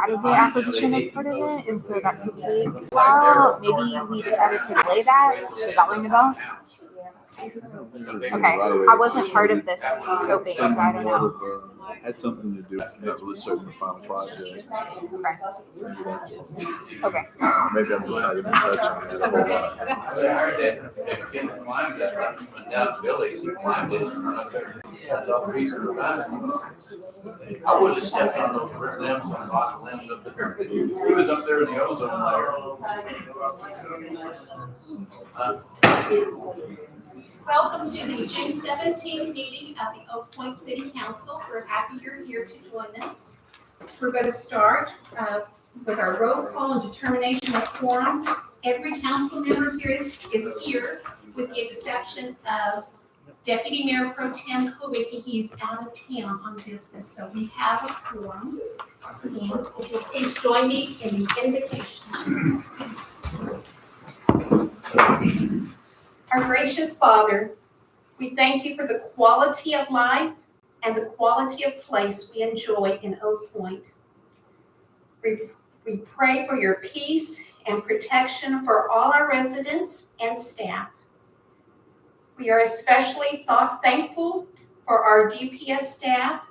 right of way acquisition as part of it, and so that could take a while. Maybe we decided to delay that. Does that ring a bell? Okay, I wasn't part of this scoping, so I don't know. Had something to do with not really certain the final project. Okay. Maybe I'm just not even touching it a whole lot. I would have stepped on those limbs and bought limbs up there. He was up there in the ozone layer. Welcome to the June 17th meeting of the Oak Point City Council. We're happy you're here to join us. We're going to start with our roll call and determination of quorum. Every council member here is here, with the exception of Deputy Mayor Pro Tem Klawicki. He's out of town on business, so we have a quorum. And if you'll please join me in the invocation. Our gracious Father, we thank you for the quality of life and the quality of place we enjoy in Oak Point. We pray for your peace and protection for all our residents and staff. We are especially thankful for our DPS staff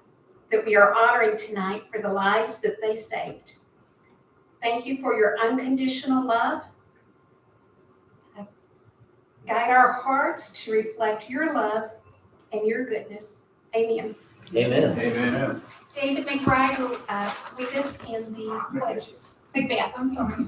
that we are honoring tonight for the lives that they saved. Thank you for your unconditional love. Guide our hearts to reflect your love and your goodness. Amen. Amen. Amen. David McBride will lead us in the pledges. Macbeth, I'm sorry.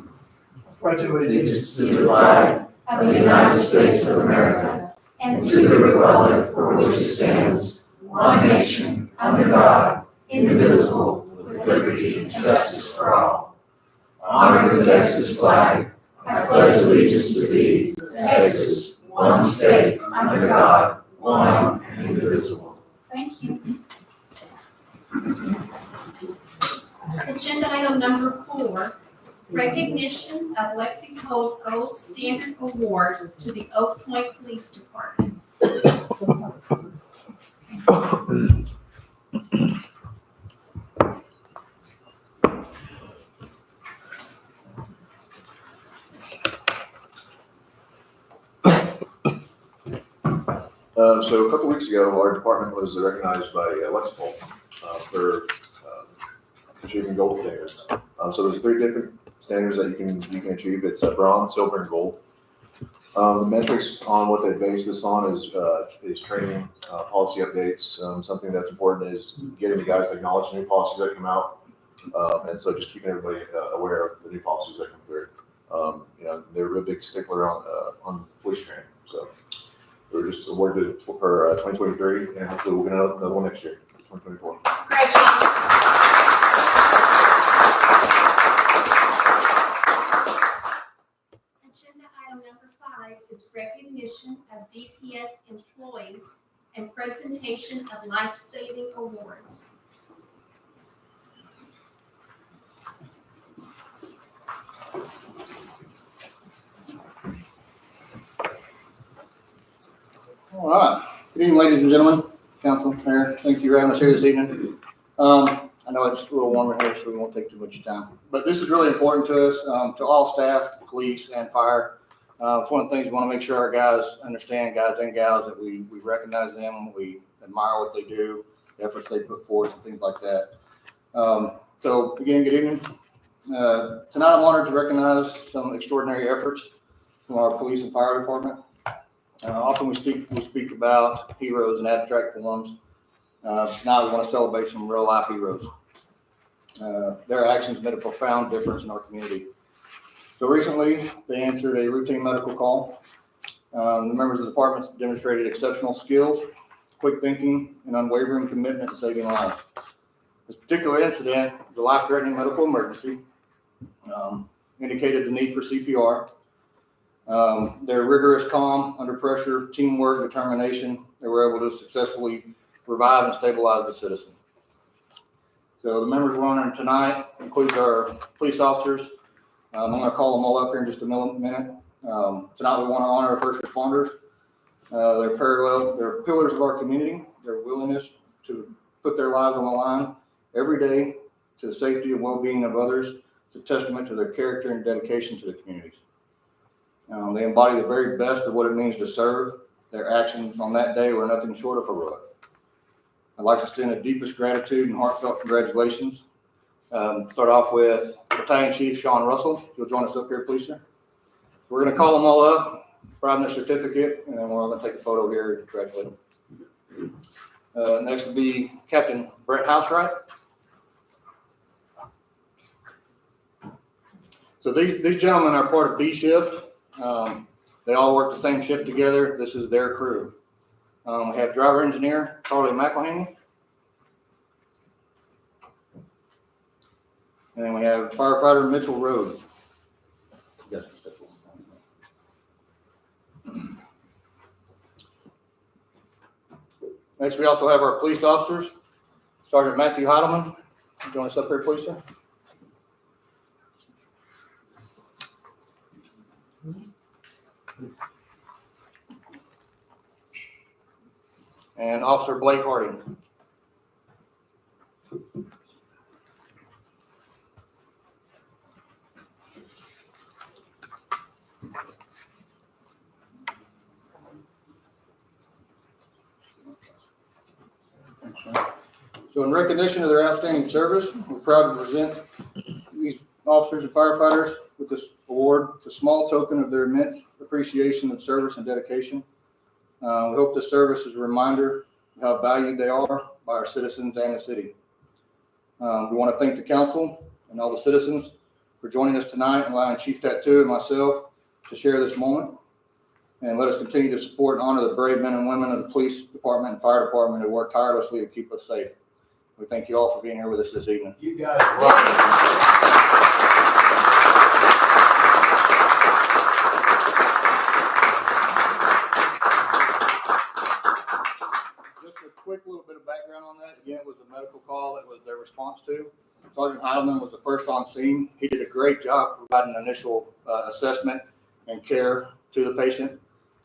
Pledge allegiance to the flag of the United States of America and to the republic for which it stands, one nation, under God, indivisible, with liberty and justice for all. Honor the Texas flag. I pledge allegiance to thee, Texas, one state, under God, one and indivisible. Thank you. Agenda item number 4, recognition of Lexi Cole Gold Standard Award to the Oak Point Police Department. So a couple weeks ago, our department was recognized by Lexipol for achieving gold standards. So there's 3 different standards that you can achieve. It's bronze, silver, and gold. The metrics on what they base this on is training, policy updates. Something that's important is getting the guys to acknowledge the new policies that come out, and so just keeping everybody aware of the new policies that come through. They're a real big stickler on police training. So we were just awarded for 2023, and hopefully we'll get another one next year, 2024. Congratulations. Agenda item number 5 is recognition of DPS employees and presentation of life-saving awards. All right. Good evening, ladies and gentlemen, council, mayor. Thank you for having us here this evening. I know it's a little warmer here, so we won't take too much time. But this is really important to us, to all staff, police, and fire. It's one of the things we want to make sure our guys understand, guys and gals, that we recognize them, we admire what they do, the efforts they put forth, and things like that. So again, good evening. Tonight I'm honored to recognize some extraordinary efforts from our police and fire department. Often we speak about heroes in abstract forms. Now we want to celebrate some real life heroes. Their actions made a profound difference in our community. So recently they answered a routine medical call. The members of the department demonstrated exceptional skills, quick thinking, and unwavering commitment to saving lives. This particular incident was a life-threatening medical emergency, indicated the need for CPR. Their rigorous, calm, under pressure, teamwork, determination, they were able to successfully revive and stabilize the citizen. So the members we're honoring tonight includes our police officers. I'm going to call them all up here in just a minute. Tonight we want to honor our first responders. They're pillars of our community. Their willingness to put their lives on the line every day to the safety and well-being of others. It's a testament to their character and dedication to the communities. They embody the very best of what it means to serve. Their actions on that day were nothing short of heroic. I'd like to extend the deepest gratitude and heartfelt congratulations. Start off with Battalion Chief Sean Russell. If you'll join us up here, please, sir. We're going to call them all up, provide their certificate, and then we're all going to take a photo here and congratulate them. Next will be Captain Brett Housewright. So these gentlemen are part of B shift. They all work the same shift together. This is their crew. We have driver engineer Charlie McElhaney. And then we have firefighter Mitchell Rhodes. Next, we also have our police officers. Sergeant Matthew Heidelman. Join us up here, please, sir. And Officer Blake Harding. So in recognition of their outstanding service, we're proud to present these officers and firefighters with this award. It's a small token of their immense appreciation of service and dedication. We hope this service is a reminder of how valued they are by our citizens and the city. We want to thank the council and all the citizens for joining us tonight and allowing Chief Tattoo and myself to share this moment. And let us continue to support and honor the brave men and women of the police department and fire department who work tirelessly to keep us safe. We thank you all for being here with us this evening. You guys rock. Quick little bit of background on that. Again, it was a medical call that was their response to. Sergeant Heidelman was the first on scene. He did a great job providing initial assessment and care to the patient.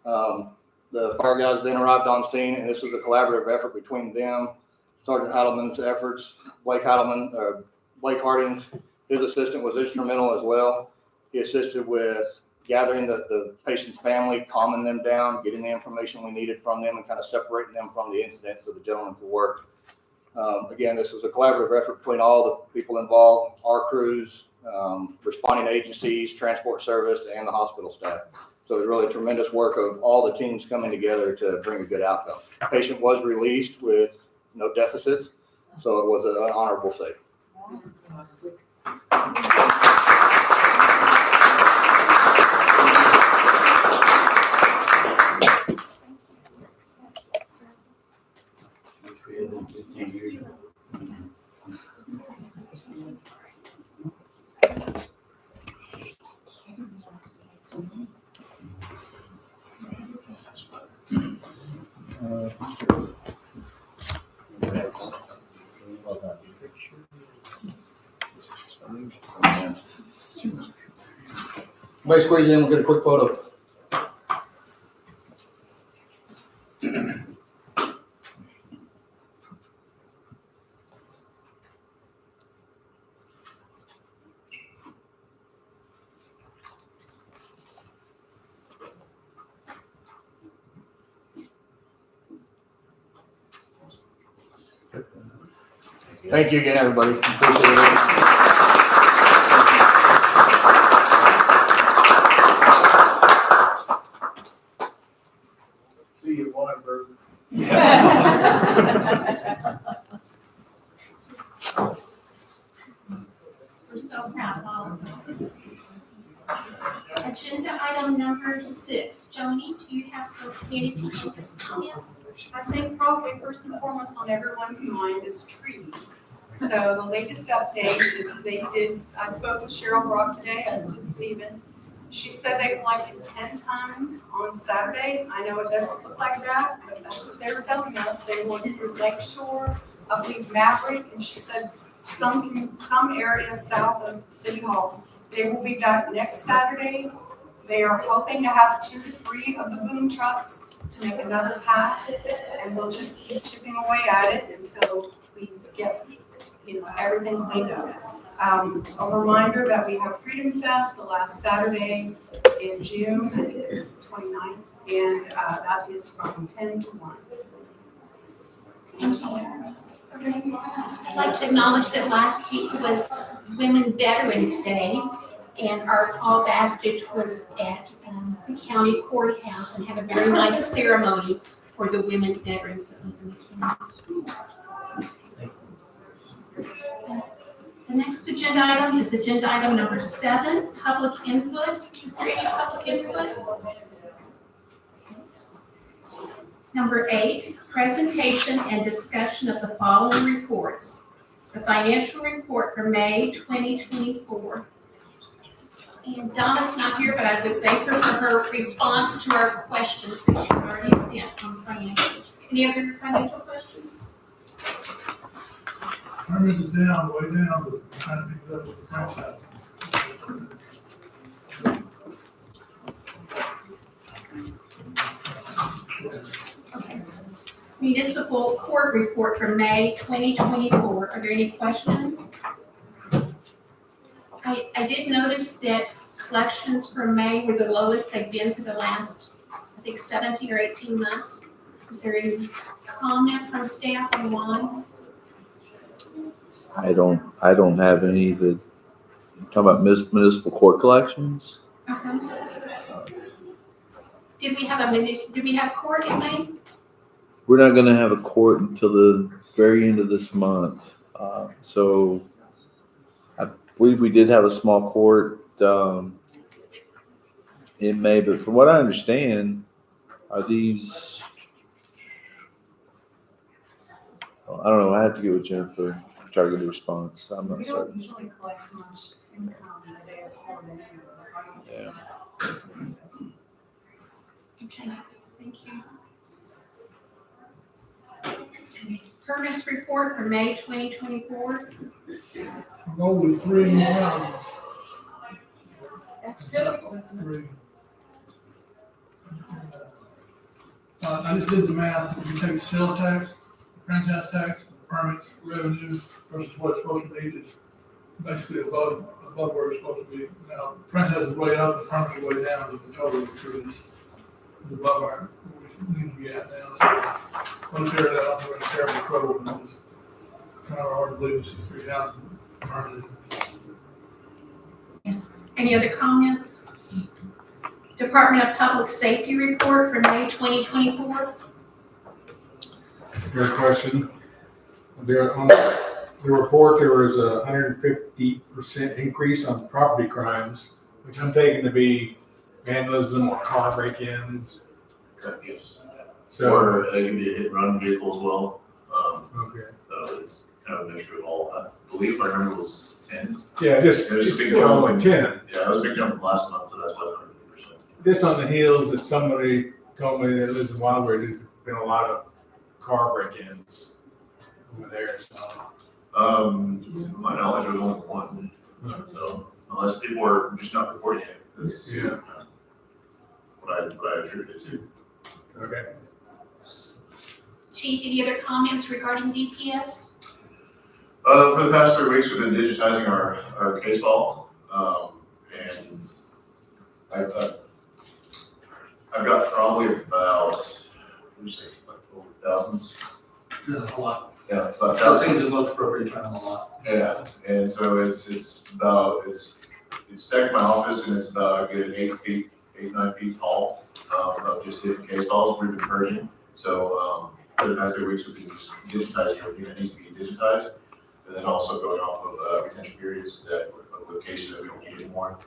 The fire guys then arrived on scene, and this was a collaborative effort between them, Sergeant Heidelman's efforts, Blake Harding's, his assistant was instrumental as well. He assisted with gathering the patient's family, calming them down, getting the information we needed from them, and kind of separating them from the incident so the gentleman could work. Again, this was a collaborative effort between all the people involved, our crews, responding agencies, transport service, and the hospital staff. So it was really tremendous work of all the teams coming together to bring a good outcome. The patient was released with no deficits, so it was an honorable save. Somebody squeeze in, we'll get a quick photo. Thank you again, everybody. Appreciate it. See you, Whataburger. We're so proud of all of them. Agenda item number 6. Joni, do you have some community interest comments? I think probably first and foremost on everyone's mind is trees. So the latest update is I spoke with Cheryl Brock today, as did Stephen. She said they collected 10 tons on Saturday. I know it doesn't look like that, but that's what they were telling us. They went through Lakeshore, I believe Maverick, and she said some area south of City Hall. They will be back next Saturday. They are hoping to have 2 to 3 of the boom trucks to make another pass, and we'll just keep chipping away at it until we get everything cleaned up. A reminder that we have Freedom Fest the last Saturday in June, I think it's 29th, and that is from 10 to 1. Thank you. I'd like to acknowledge that last week was Women Veterans Day, and our Paul Bastich was at the county courthouse and had a very nice ceremony for the women veterans that live in the county. The next agenda item is agenda item number 7, public input. Is there any public input? Number 8, presentation and discussion of the following reports. The financial report for May 2024. And Donna's not here, but I would thank her for her response to our questions that she's already sent on financials. Any other financial questions? Hermes is down, way down, but trying to pick it up with the franchise. Okay. Municipal court report for May 2024. Are there any questions? I did notice that collections for May were the lowest they've been for the last, I think, 17 or 18 months. Is there any comment from staff on why? I don't have any that, talking about municipal court collections? Did we have court in May? We're not gonna have a court until the very end of this month. So I believe we did have a small court, in May, but from what I understand, are these, I don't know, I have to get with Jennifer, try to get a response. I'm not We certain. don't usually collect much income the day of court anyway, so I don't think Yeah. Okay, thank you. Permits report for May 2024. I'll go with 3 rounds. That's typical, isn't it? 3. I just did the math. If you take the sales tax, the franchise tax, the permits, revenue versus what it's supposed to be, it's basically above where it's supposed to be. Now, franchise is way up, the permits are way down, but the total is above where we need to be at now. So once we're that up, we're in terrible trouble, and it's kind of hard to believe it's 3,000 permanent. Yes. Any other comments? Department of Public Safety report for May 2024. Your question. There on the report, there was a 150% increase on property crimes, which I'm taking to be vandalism or car break-ins. Correct, yes. So, Or it can be a hit and run vehicle as well. okay. So it's kind of a mixture of all. I believe my number was 10. Yeah, just, There's a it's big still jump only 10. Yeah, that was a big jump from last month, so that's why it's 150%. This on the heels that somebody told me that lives in Wildwood, there's been a lot of car break-ins over there, so. To my knowledge, there was only one. So unless people are just not reporting it, that's Yeah. what I attribute it to. Okay. Chief, any other comments regarding DPS? For the past 3 weeks, we've been digitizing our case files, and I've got probably about, what do you say, like over thousands? A lot. Yeah, about I thousands. think the most appropriate time a lot. Yeah, and so it's stacked in my office, and it's about a good 9 feet tall, of just different case files we've been purging. So, for the past 3 weeks, we've been just digitizing everything that needs to be digitized, and then also going off of retention periods with cases that we don't need anymore.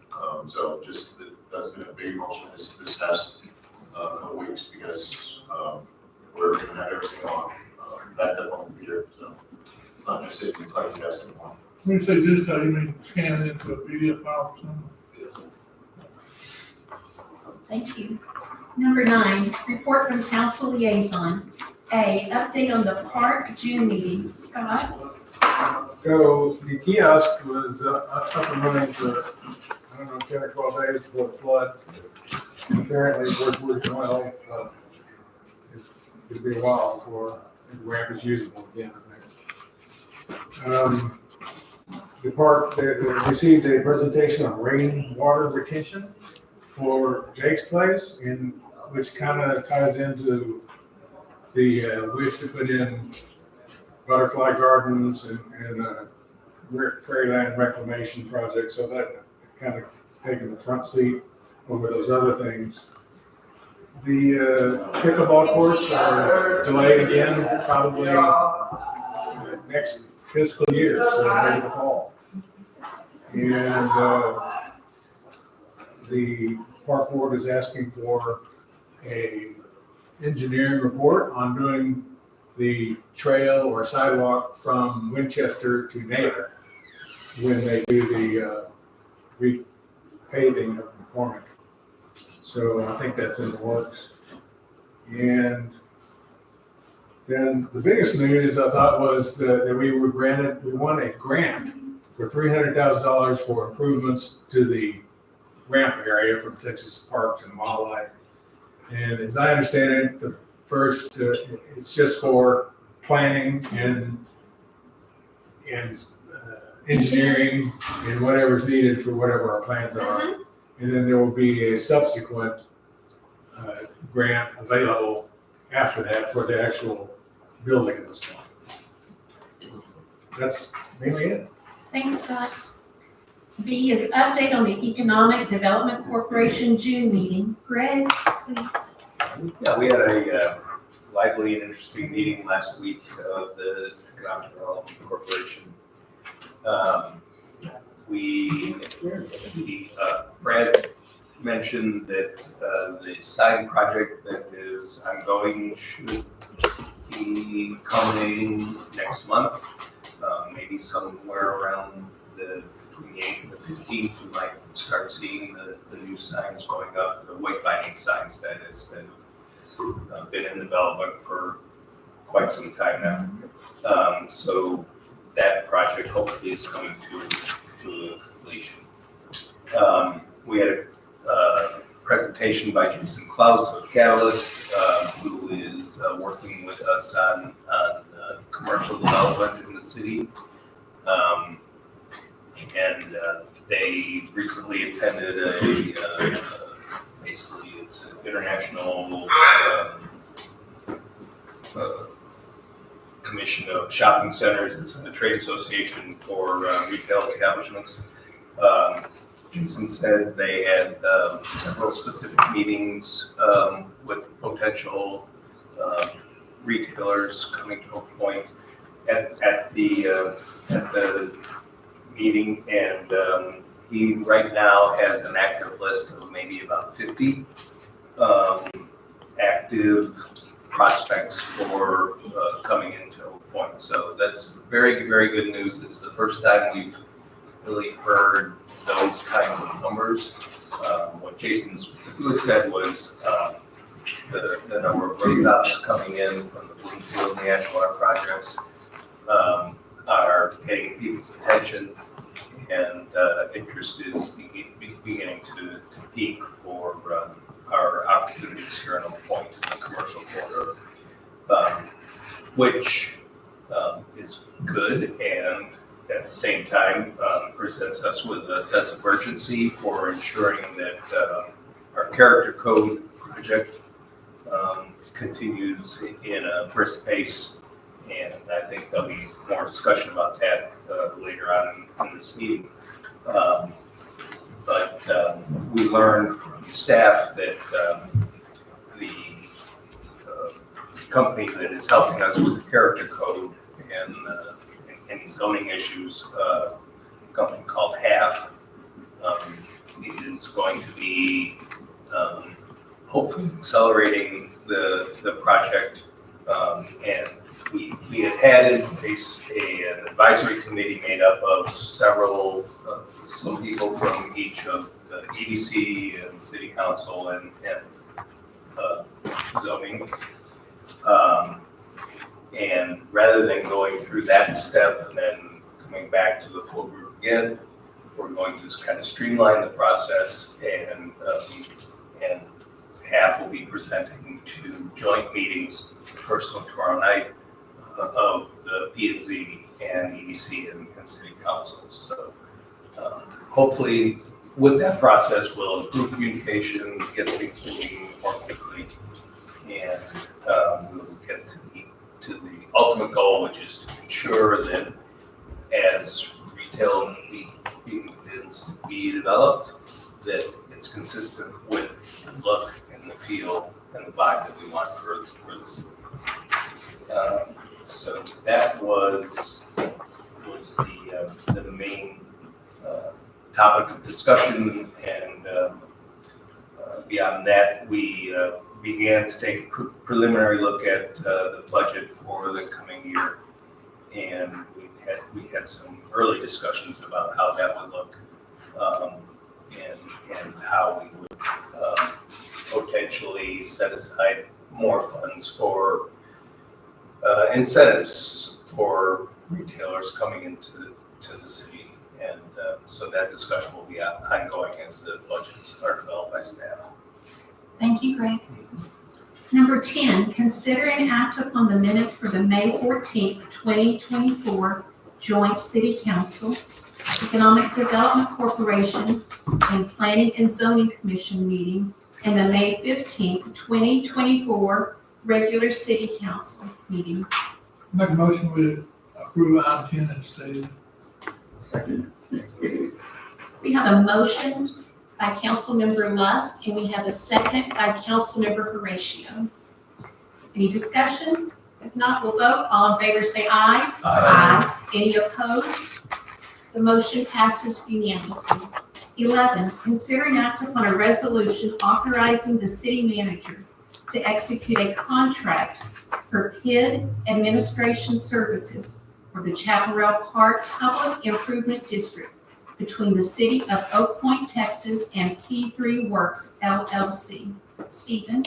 So just that's been a big motion this past couple weeks, because we're gonna have everything on backed up on the computer, so it's not just sitting and collecting data anymore. When you say digitize, you mean scan it into a PDF file or something? Yes. Thank you. Number 9, report from council liaison. A, update on the park June meeting. Scott? So the kiosk was up and running for, I don't know, 10 or 12 days before the flood. Apparently it worked working well, but it'll be a while before the ramp is usable again, I think. The park received a presentation on rainwater retention for Jake's Place, which kind of ties into the wish to put in butterfly gardens and prairie land reclamation project. So that kind of taking the front seat over those other things. The pickleball courts are delayed again, probably next fiscal year, so maybe the fall. And the park board is asking for a engineering report on doing the trail or sidewalk from Winchester to Naylor when they do the repaving of McCormick. So I think that's in the works. And then the biggest news I thought was that we won a grant for $300,000 for improvements to the ramp area from Texas Parks and Wildlife. And as I understand it, the first, it's just for planning and engineering and whatever's needed for whatever our plans are. And then there will be a subsequent grant available after that for the actual building of the store. That's mainly it. Thanks, Scott. B is update on the Economic Development Corporation June meeting. Greg, please. Yeah, we had a lively and interesting meeting last week of the Economic Development Corporation. Brad mentioned that the sign project that is ongoing should be culminating next month, maybe somewhere around between the 8th and the 15th. We might start seeing the new signs going up, the wayfinding signs that have been in development for quite some time now. So that project hopefully is coming to completion. We had a presentation by Jason Klaus of Catalyst, who is working with us on commercial development in the city. And they recently attended basically it's an international commission of shopping centers. It's a trade association for retail establishments. Jason said they had several specific meetings with potential retailers coming to a point at the meeting, and he right now has an active list of maybe about 50 active prospects for coming into a point. So that's very, very good news. It's the first time we've really heard those kinds of numbers. What Jason specifically said was the number of rooftops coming in from the Bloomfield and the Ashwater projects are getting people's attention, and interest is beginning to peak for our opportunities here in Oak Point, the commercial corridor, which is good, and at the same time presents us with a sense of urgency for ensuring that our character code project continues in a brisk pace. And I think there'll be more discussion about that later on in this meeting. But we learned from staff that the company that is helping us with the character code and any zoning issues, a company called HAF, is going to be hopefully accelerating the project. And we had in place an advisory committee made up of some people from each of the EDC and City Council and zoning. And rather than going through that step and then coming back to the full group again, we're going to just kind of streamline the process, and HAF will be presenting 2 joint meetings, the first one tomorrow night, of the P&Z and EDC and city council. So hopefully with that process, we'll improve communication, get things moving more quickly, and we'll get to the ultimate goal, which is to ensure that as retail begins to be developed, that it's consistent with the look and the feel and the vibe that we want for the city. So that was the main topic of discussion, and beyond that, we began to take a preliminary look at the budget for the coming year, and we had some early discussions about how that would look, and how we would potentially set aside more funds for incentives for retailers coming into the city. And so that discussion will be ongoing as the budgets are developed by staff. Thank you, Greg. Number 10, consider and act upon the minutes for the May 14th, 2024 Joint City Council, Economic Development Corporation, and Planning and Zoning Commission meeting, and the May 15th, 2024 regular City Council meeting. Make a motion with approve item 10 as stated. We have a motion by Councilmember Lusk, and we have a second by Councilmember Horatio. Any discussion? If not, we'll vote. All in favor say aye. Aye. Any opposed? The motion passes unanimously. 11, consider and act upon a resolution authorizing the city manager to execute a contract for PID administration services for the Chaparral Park Public Improvement District between the city of Oak Point, Texas and P3 Works LLC. Stephen?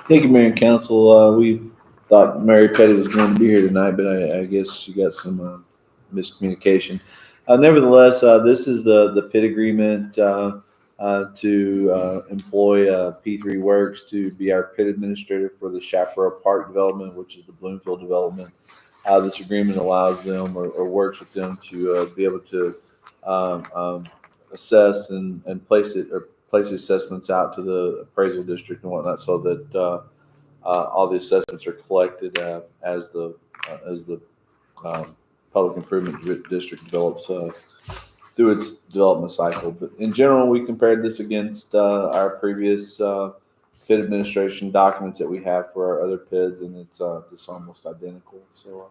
Thank you, Mayor and Council. We thought Mary Petty was going to be here tonight, but I guess she got some miscommunication. Nevertheless, this is the PID agreement to employ P3 Works to be our PID administrator for the Chaparral Park development, which is the Bloomfield development. This agreement allows them or works with them to be able to assess and place the assessments out to the appraisal district and whatnot, so that all the assessments are collected as the public improvement district develops through its development cycle. But in general, we compared this against our previous PID administration documents that we have for our other PIDs, and it's almost identical. So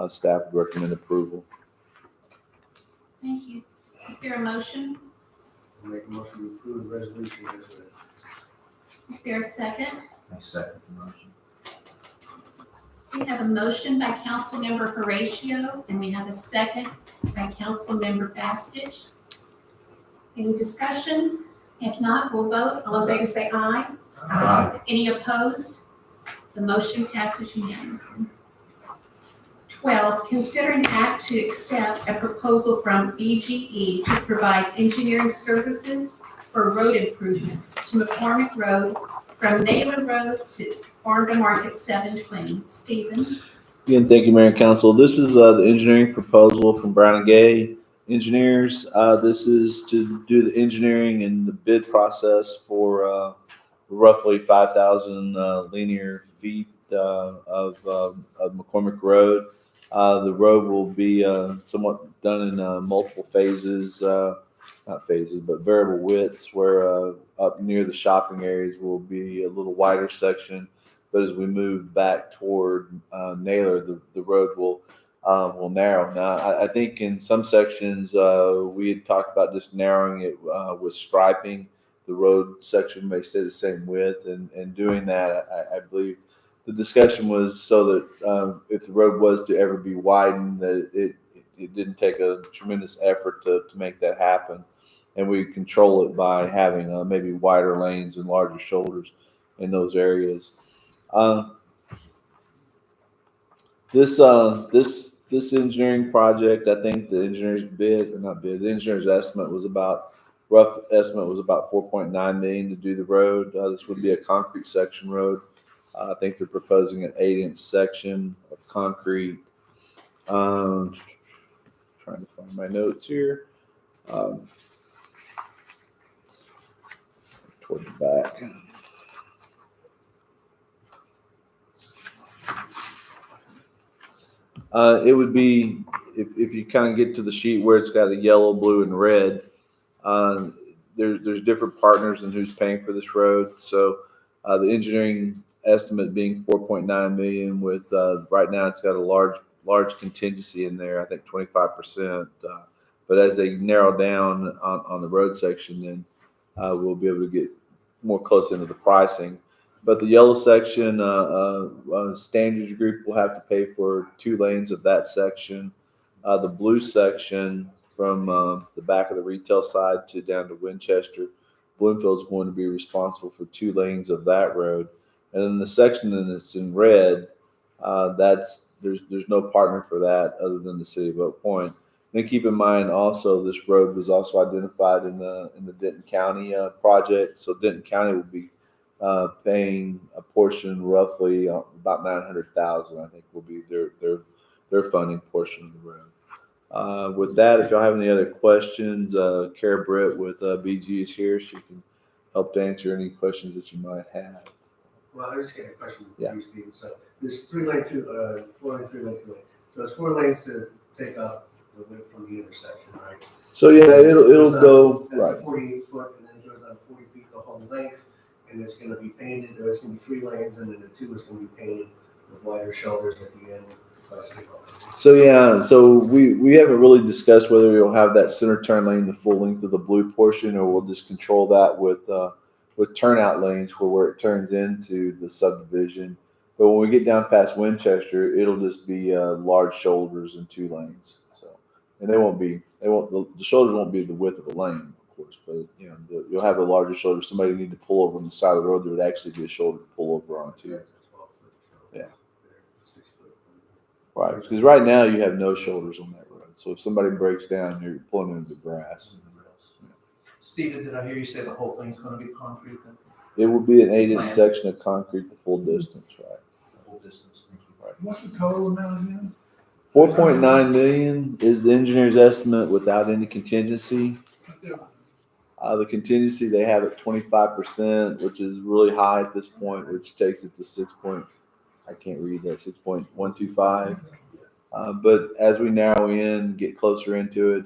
staff would recommend approval. Thank you. Is there a motion? Make a motion to approve the resolution as read. Is there a second? I second the motion. We have a motion by Councilmember Horatio, and we have a second by Councilmember Bastich. Any discussion? If not, we'll vote. All in favor say aye. Aye. Any opposed? The motion passes unanimously. 12, consider an act to accept a proposal from BGE to provide engineering services for road improvements to McCormick Road from Naylor Road to Farm to Market 720. Stephen? Again, thank you, Mayor and Council. This is the engineering proposal from Brown and Gay Engineers. This is to do the engineering and the bid process for roughly 5,000 linear feet of McCormick Road. The road will be somewhat done in multiple phases, not phases, but variable widths, where up near the shopping areas will be a little wider section. But as we move back toward Naylor, the road will narrow. Now, I think in some sections we had talked about just narrowing it with striping. The road section may stay the same width, and doing that, I believe the discussion was so that if the road was to ever be widened, that it didn't take a tremendous effort to make that happen. And we control it by having maybe wider lanes and larger shoulders in those areas. This engineering project, I think the engineer's the engineer's estimate was about, rough estimate was about $4.9 million to do the road. This would be a concrete section road. I think they're proposing an 8-inch section of concrete. trying to find my notes here. Toward the back. It would be, if you kind of get to the sheet where it's got a yellow, blue, and red, there's different partners in who's paying for this road. So the engineering estimate being 4.9 million with, right now it's got a large contingency in there, I think 25%. But as they narrow down on the road section, then we'll be able to get more close into the pricing. But the yellow section, Standards Group will have to pay for 2 lanes of that section. The blue section from the back of the retail side to down to Winchester, Bloomfield is going to be responsible for 2 lanes of that road. And then the section that's in red, there's no partner for that other than the city of Oak Point. And keep in mind also, this road was also identified in the Denton County project. So Denton County will be paying a portion, roughly about $900,000, I think, will be their funding portion of the road. With that, if y'all have any other questions, Kara Britt with BG is here. She can help to answer any questions that you might have. Well, I just got a question for Yeah. you, Steve. So this 3-lane, 4-lane, 3-lane, 2-lane. So it's 4 lanes to take off from the intersection, right? So yeah, it'll go That's right. a 48-foot, and then it goes on 40 feet the whole length, and it's going to be painted. Or it's going to be 3 lanes, and then the 2 is going to be painted with wider shoulders at the end. So yeah, so we haven't really discussed whether we'll have that center turn lane the full length of the blue portion, or we'll just control that with turnout lanes where it turns into the subdivision. But when we get down past Winchester, it'll just be large shoulders and 2 lanes. So, and the shoulders won't be the width of a lane, of course, but you know you'll have a larger shoulder. Somebody need to pull over on the side of the road, there would actually be a shoulder to pull over onto. Yeah. Right, because right now you have no shoulders on that road. So if somebody breaks down, you're pulling into the grass. Yeah. Stephen, did I hear you say the whole thing's going to be concrete then? It will be an 8-inch section of concrete the full distance, right? The full distance. Thank you. Right. What's the total amount again? 4.9 million is the engineer's estimate without any contingency. The contingency they have at 25%, which is really high at this point, which takes it to 6.125. But as we narrow in, get closer into it,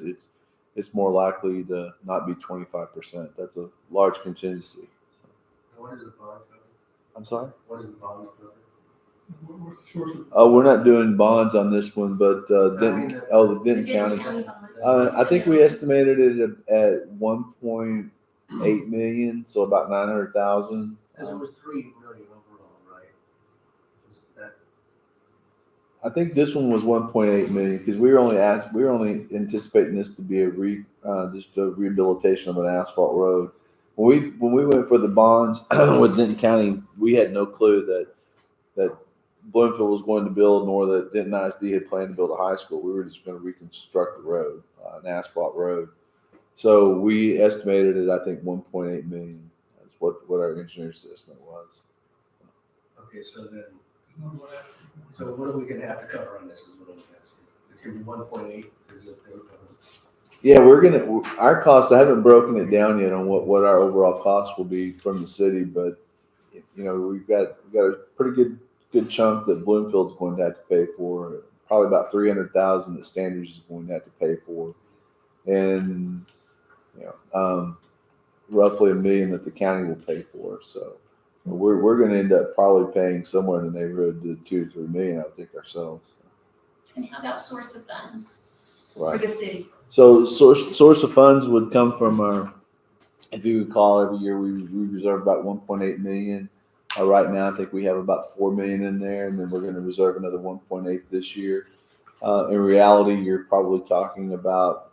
it's more likely to not be 25%. That's a large contingency. What is the bond cover? I'm sorry? What is the bond cover? What's the source of? Oh, we're not doing bonds on this one, but the Denton County. I think we estimated it at 1.8 million, so about 900,000. Because it was 3 million overall, right? Was that? I think this one was 1.8 million because we were only anticipating this to be just a rehabilitation of an asphalt road. When we went for the bonds with Denton County, we had no clue that Bloomfield was going to build, nor that Denton ISD had planned to build a high school. We were just going to reconstruct the road, an asphalt road. So we estimated it, I think, 1.8 million. That's what our engineer's estimate was. Okay, so then, so what are we going to have to cover on this? Is what I'm asking. It's going to be 1.8. Is it? Yeah, our costs, I haven't broken it down yet on what our overall cost will be from the city, but you know, we've got a pretty good chunk that Bloomfield's going to have to pay for, probably about 300,000 that Standards is going to have to pay for, and you know, roughly $1 million that the county will pay for. So we're going to end up probably paying somewhere in the neighborhood of 2 to 3 million, I think, ourselves. And how about source of funds Right. for the city? So source of funds would come from our, if you recall, every year we reserve about 1.8 million. Right now, I think we have about 4 million in there, and then we're going to reserve another 1.8 this year. In reality, you're probably talking about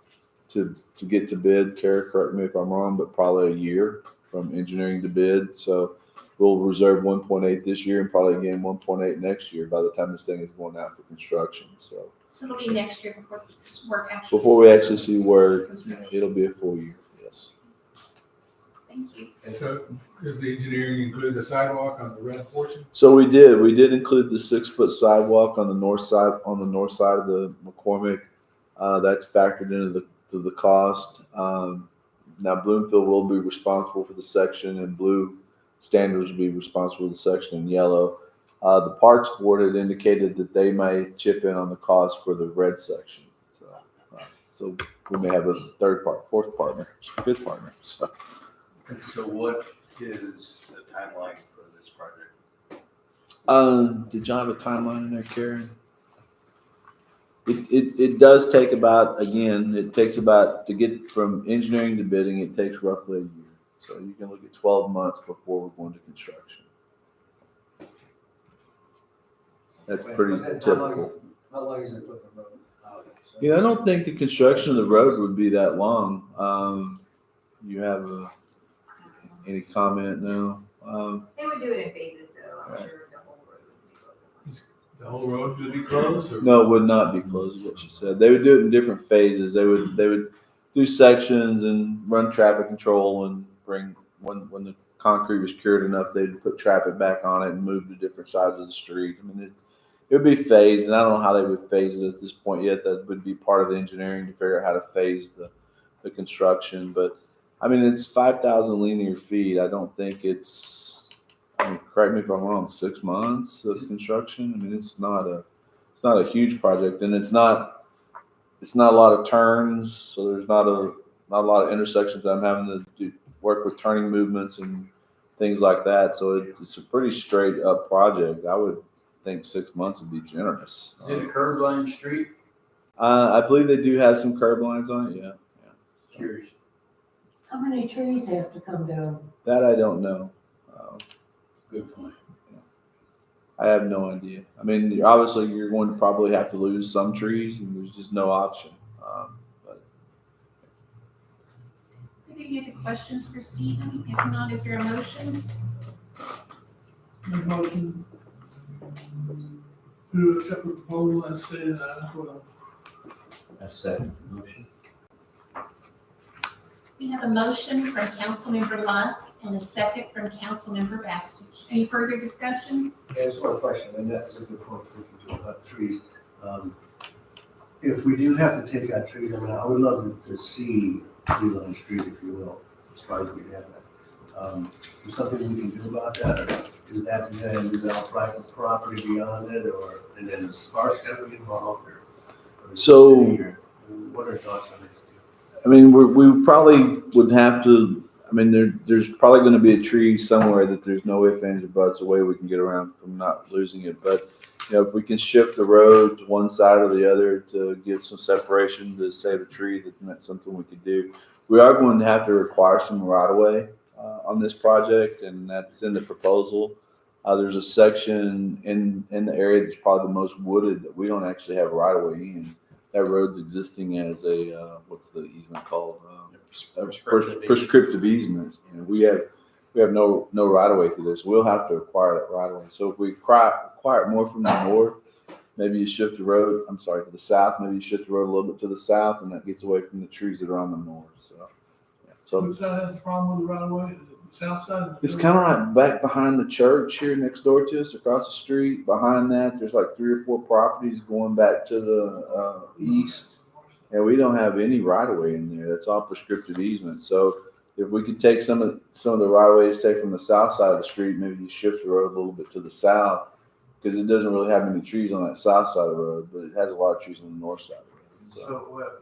to get to bid, Kara, correct me if I'm wrong, but probably a year from engineering to bid. So we'll reserve 1.8 this year and probably again 1.8 next year by the time this thing is going out for construction. So it'll be next year before this work actually. Before we actually see work, it'll be a full year. Yes. Thank you. And so does the engineering include the sidewalk on the red portion? So we did include the 6-foot sidewalk on the north side of the McCormick. That's factored into the cost. Now Bloomfield will be responsible for the section, and Blue Standards will be responsible for the section in yellow. The Parks Board had indicated that they may chip in on the cost for the red section. So we may have a fourth partner, fifth partner. So. And so what is the timeline for this project? Did y'all have a timeline in there, Karen? It does take about, again, to get from engineering to bidding, it takes roughly a year. So you can look at 12 months before we're going to construction. That's pretty typical. How long is it put the road out? Yeah, I don't think the construction of the road would be that long. You have any comment now? They would do it in phases, though. I'm sure the whole road would be closed. The whole road would be closed or? No, it would not be closed, is what she said. They would do it in different phases. They would do sections and run traffic control and bring, when the concrete was cured enough, they'd put traffic back on it and move to different sides of the street. I mean, it would be phased, and I don't know how they would phase it at this point yet. That would be part of the engineering to figure out how to phase the construction. But I mean, it's 5,000 linear feet. I don't think it's, I mean, correct me if I'm wrong, 6 months of construction. I mean, it's not a huge project, and it's not a lot of turns. So there's not a lot of intersections that I'm having to work with turning movements and things like that. So it's a pretty straight up project. I would think 6 months would be generous. Is it a curb line street? I believe they do have some curb lines on it. Yeah. Curious. How many trees have to come down? That I don't know. Good point. I have no idea. I mean, obviously you're going to probably have to lose some trees, and there's just no option. But Any other questions for Stephen? If not, is there a motion? Make a motion to accept the proposal and say that A second motion. We have a motion from Councilmember Lusk and a second from Councilmember Bastos. Any further discussion? There's one question, and that's a good point about trees. If we do have to take out trees, I mean, I would love to see tree-lined street, if you will, as far as we have that. Is something we can do about that? Or is that then develop private property beyond it, and then the parks got to be involved? Or So- what are your thoughts on this? I mean, we probably would have to. I mean, there's probably going to be a tree somewhere that there's no ifs, ands, or buts, a way we can get around from not losing it. But if we can shift the road to one side or the other to give some separation to save a tree, that's something we could do. We are going to have to require some right of way on this project, and that's in the proposal. There's a section in the area that's probably the most wooded that we don't actually have right of way in. That road's existing as a what's the easement called? Prescriptive easement. We have no right of way through this. So we'll have to acquire that right of way. So if we acquire it more from the north, maybe you shift the road. I'm sorry, to the south. Maybe you shift the road a little bit to the south, and that gets away from the trees that are on the north. So, yeah. So which side has the problem with the right of way? Is it the south side? it's kind of right back behind the church here next door to us, across the street. Behind that, there's like 3 or 4 properties going back to the east, and we don't have any right of way in there. That's all prescriptive easement. So if we could take some of the right of ways, say from the south side of the street, maybe you shift the road a little bit to the south, because it doesn't really have many trees on that south side of the road, but it has a lot of trees on the north side of the road. So what,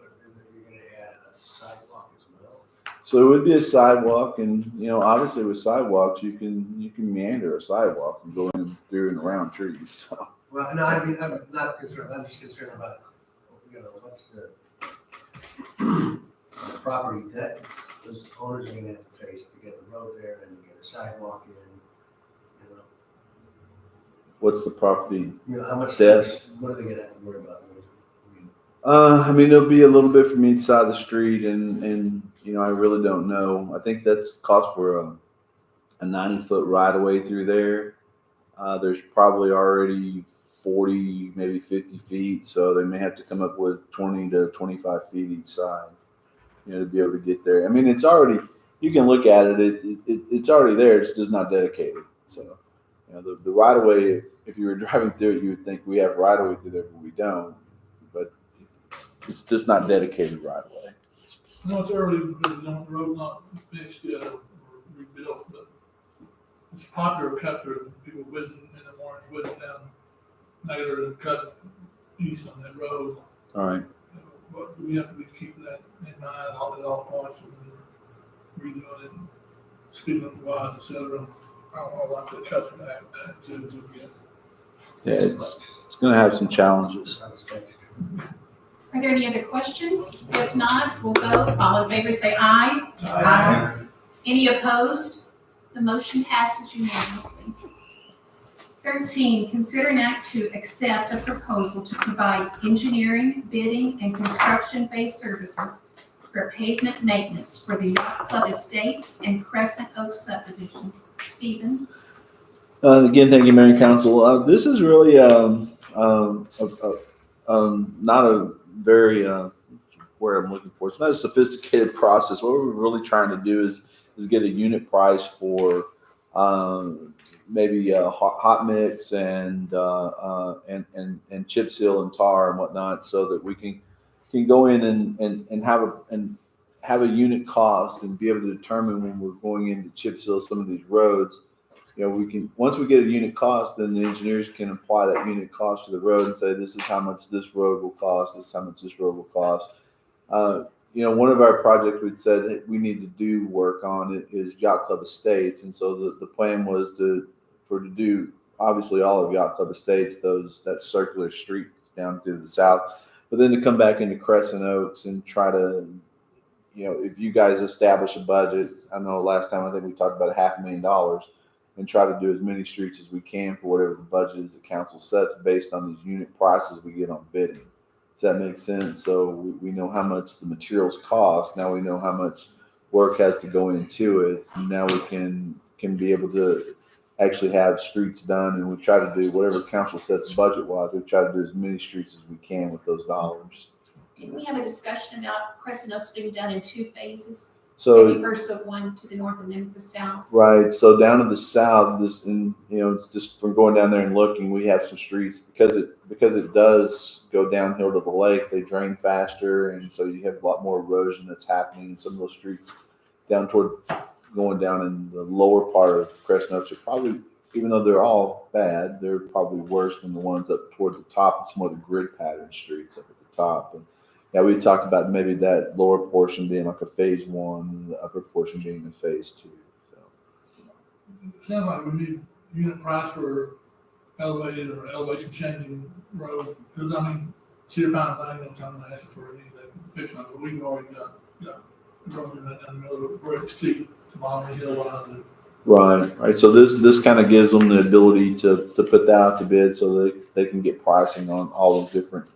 you're going to add a sidewalk as well? So it would be a sidewalk, and obviously with sidewalks, you can meander a sidewalk and go in through and around trees. So. Well, no, I mean, I'm not concerned, I'm just concerned about, what's the property that those owners are gonna have to face to get the road there and get a sidewalk in, What's the property? how much, Depth? what are they gonna have to worry about? I mean, there'll be a little bit from each side of the street, and I really don't know. I think that's cost for a 90-foot right of way through there. There's probably already 40, maybe 50 feet, so they may have to come up with 20 to 25 feet each side, to be able to get there. I mean, it's already, you can look at it, it's already there, it's just not dedicated. So, the right of way, if you were driving through it, you would think we have right of way through there, but we don't. But it's just not dedicated right away. No, it's early because the road's not finished yet or rebuilt, but it's a popular cut through. People whizzing in the mornings, whizzing down Naylor and cut east on that road. All right. But we have to be keeping that in mind at all points when we're redoing it, speed limit wise, et cetera. I don't know about the cuts from that too. Yeah, it's going to have some challenges. Are there any other questions? If not, we'll go. All in favor say aye. Aye. Any opposed? The motion passes unanimously. 13, consider an act to accept a proposal to provide engineering, bidding, and construction-based services for pavement maintenance for the Yacht Club Estates and Crescent Oak subdivision. Stephen? Again, thank you, Mayor and Council. This is really not a very where I'm looking for. It's not a sophisticated process. What we're really trying to do is get a unit price for maybe hot mix and chip seal and tar and whatnot, so that we can go in and have a unit cost and be able to determine when we're going in to chip seal some of these roads. You know, we can, once we get a unit cost, then the engineers can apply that unit cost to the road and say, this is how much this road will cost, this is how much this road will cost. You know, one of our projects we'd said that we need to do work on is Yacht Club Estates. And so the plan was to do obviously all of Yacht Club Estates, that circular street down to the south, but then to come back into Crescent Oaks and try to, you know, if you guys establish a budget, I know last time I think we talked about $500,000, and try to do as many streets as we can for whatever the budget is the council sets based on these unit prices we get on bidding. Does that make sense? So we know how much the materials cost. Now we know how much work has to go into it. And now we can be able to actually have streets done, and we try to do whatever council sets budget-wise. We try to do as many streets as we can with those dollars. Didn't we have a discussion about Crescent Oaks being done in 2 phases? So Maybe first of one to the north and then the south. right. So down to the south, it's just from going down there and looking, we have some streets because it does go downhill to the lake. They drain faster, and so you have a lot more erosion that's happening. Some of those streets down toward going down in the lower part of Crescent Oaks are probably, even though they're all bad, they're probably worse than the ones up toward the top. It's more the grid pattern streets up at the top. And yeah, we talked about maybe that lower portion being like a phase 1, and the upper portion being a phase 2. So. It sounds like we need unit price for elevated or elevation changing roads, because I mean, Cedar Pine Lane, I'm not asking for anything fixing, but we've already got roads in the middle of the break steep, to bottom of the hill line. Right. So this kind of gives them the ability to put that out to bid, so that they can get pricing on all those different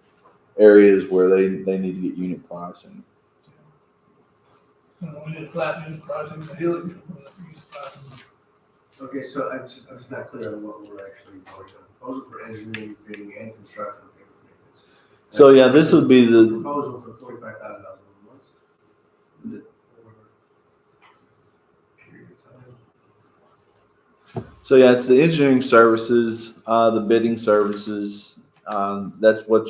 areas where they need to get unit pricing. We need a flat unit pricing, the hill unit pricing. Okay, so I'm just not clear on what we're actually voting on. Proposal for engineering, bidding, and construction. So yeah, this would be the Proposal for $45,000 a month. So yeah, it's the engineering services, the bidding services. That's what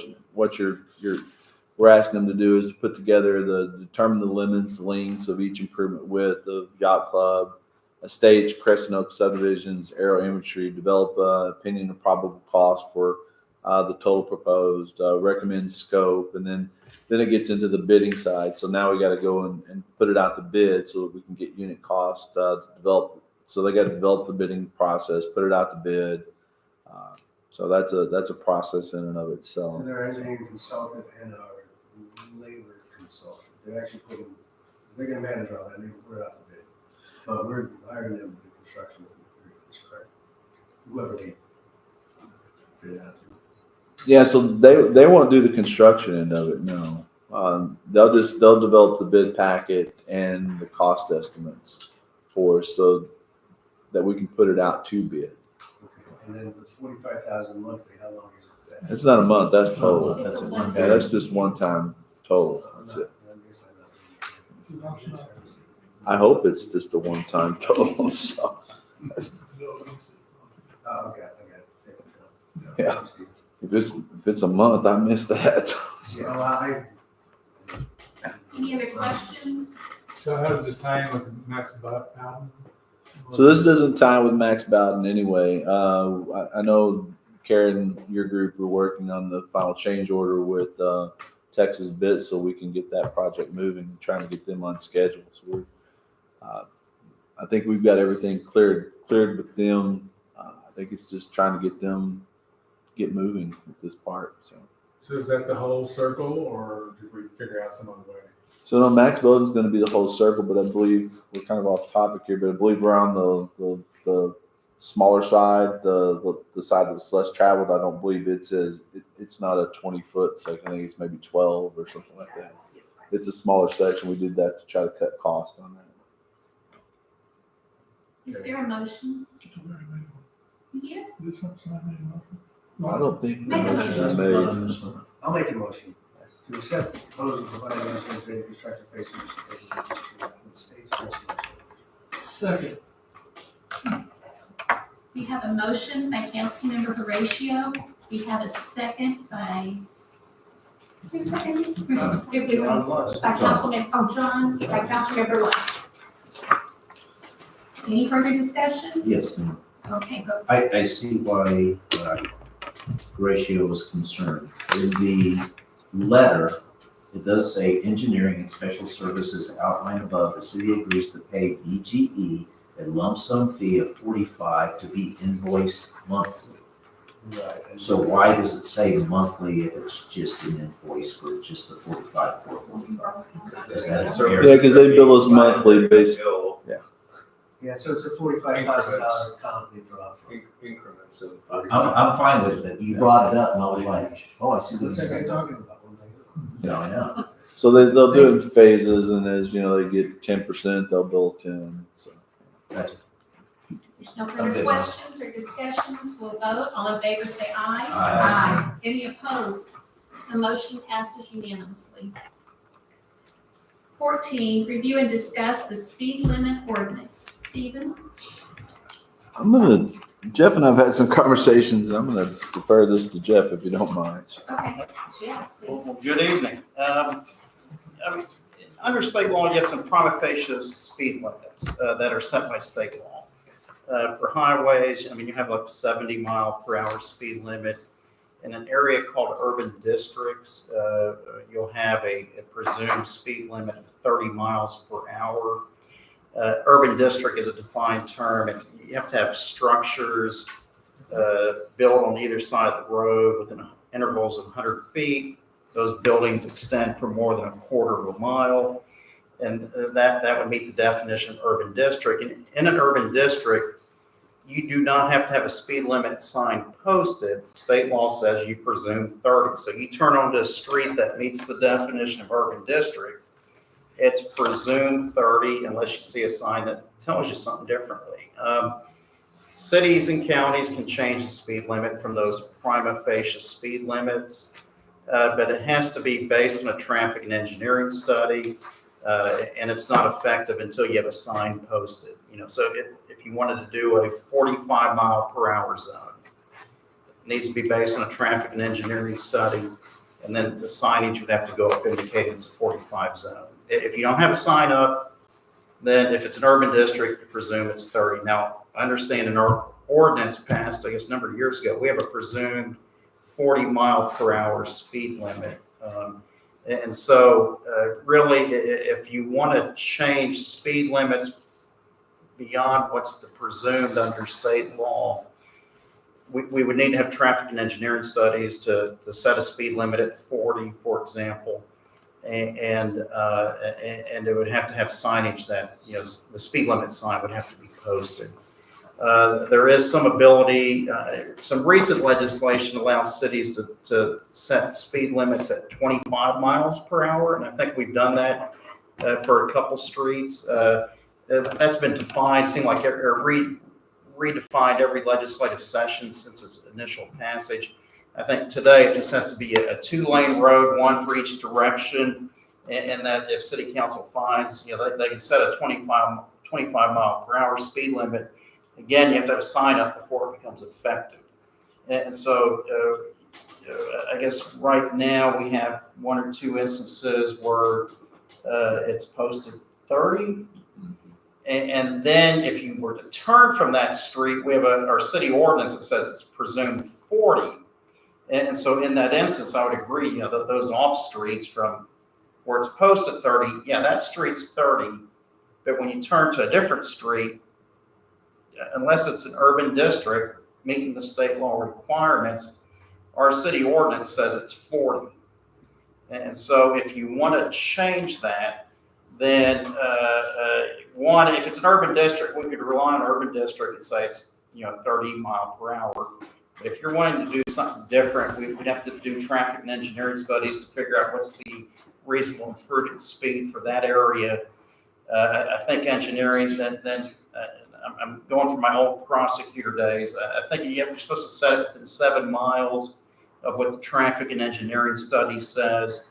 we're asking them to do, is to put together determine the limits, the lengths of each improvement width of Yacht Club Estates, Crescent Oak subdivisions, Aero Imagery, develop opinion of probable cost for the total proposed, recommend scope, and then it gets into the bidding side. So now we got to go and put it out to bid so that we can get unit cost developed. So they got to develop the bidding process, put it out to bid. So that's a process in and of itself. So they're engineering consultant and our labor consultant. They're actually they're going to manage all that, and we're out to bid. But we're hiring them to do construction, correct? Whoever they bid out to. Yeah, so they won't do the construction end of it. No, they'll develop the bid packet and the cost estimates for us, so that we can put it out to bid. Okay. And then the $45,000 monthly, how long is that? It's not a month. That's total. It's a one-time. Yeah, that's just one time total. That's it. I hope it's just a one time total. So. Oh, okay. I got it. Yeah. If it's a month, I missed that. Yeah, well, Any other questions? So how does this tie in with Max Bowden? So this doesn't tie with Max Bowden anyway. I know Karen, your group, are working on the final change order with Texas Bit so we can get that project moving, trying to get them on schedule. So we're, I think we've got everything cleared with them. I think it's just trying to get moving with this part. So is that the whole circle, or did we figure out some other way? So no, Max Bowden's going to be the whole circle, but I believe we're kind of off topic here. But I believe we're on the smaller side, the side that's less traveled. I don't believe it's not a 20-foot section. I think it's maybe 12 or something like that. It's a smaller section. We did that to try to cut cost on that. Is there a motion? Yeah. I don't think Make a motion motion. is made. I'll make a motion to accept the proposal provided by the construction facing the state's. Second. We have a motion by Councilmember Horatio. We have a second by, who's second? It was John was. by Councilman, John, by Councilmember West. Any further discussion? Yes, ma'am. Okay, go. I see why Horatio was concerned. In the letter, it does say engineering and special services outlined above, the city agrees to pay BGE a lump sum fee of $45 to be invoiced monthly. Right. So why does it say monthly if it's just an invoice for just the $45 for Is that a fair? Yeah, because they bill us monthly based. Yeah, so it's a $45,000 comp drop. Increments of. I'm fine with it. You brought it up and I was like, oh, I see what What's you're that guy saying. talking about? No, I know. So they'll do it in phases, and as you know, they get 10%, they'll bill 10. So. Gotcha. There's no further Okay. questions or discussions. We'll vote. All in favor, say aye. Aye. Any opposed? The motion passes unanimously. 14, review and discuss the speed limit ordinance. Stephen? Jeff and I've had some conversations. I'm gonna defer this to Jeff if you don't mind. Okay, Jeff, please. Well, good evening. Under state law, you have some prima facie speed limits that are set by state law. For highways, you have like 70-mile-per-hour speed limit. In an area called urban districts, you'll have a presumed speed limit of 30 miles per hour. Urban district is a defined term, and you have to have structures built on either side of the road within intervals of 100 feet. Those buildings extend for more than a quarter of a mile, and that would meet the definition of urban district. And in an urban district, you do not have to have a speed limit sign posted. State law says you presume 30. So you turn onto a street that meets the definition of urban district, it's presumed 30 unless you see a sign that tells you something differently. Cities and counties can change the speed limit from those prima facie speed limits, but it has to be based on a traffic and engineering study, and it's not effective until you have a sign posted. So if you wanted to do a 45-mile-per-hour zone, it needs to be based on a traffic and engineering study, and then the signage would have to go up indicating it's a 45 zone. If you don't have a sign up, then if it's an urban district, you presume it's 30. Now, I understand in our ordinance passed, I guess, a number of years ago, we have a presumed 40-mile-per-hour speed limit. And so really, if you want to change speed limits beyond what's the presumed under state law, we would need to have traffic and engineering studies to set a speed limit at 40, for example. And it would have to have signage that, the speed limit sign would have to be posted. There is some ability, some recent legislation allows cities to set speed limits at 25 miles per hour. And I think we've done that for a couple streets. That's been defined, seemed like redefined every legislative session since its initial passage. I think today it just has to be a 2-lane road, one for each direction, and that if city council finds, they can set a 25 mile per hour speed limit. Again, you have to have a sign up before it becomes effective. And so I guess right now we have 1 or 2 instances where it's posted 30. And then if you were to turn from that street, we have our city ordinance that says it's presumed 40. And so in that instance, I would agree, you know, those off streets from where it's posted 30, yeah, that street's 30. But when you turn to a different street, unless it's an urban district meeting the state law requirements, our city ordinance says it's 40. And so if you want to change that, then one, if it's an urban district, we could rely on urban district and say it's, you know, 30 mile per hour. But if you're wanting to do something different, we'd have to do traffic and engineering studies to figure out what's the reasonable and prudent speed for that area. I think engineering, then I'm going from my old prosecutor days. I think you're supposed to set it within 7 miles of what the traffic and engineering study says.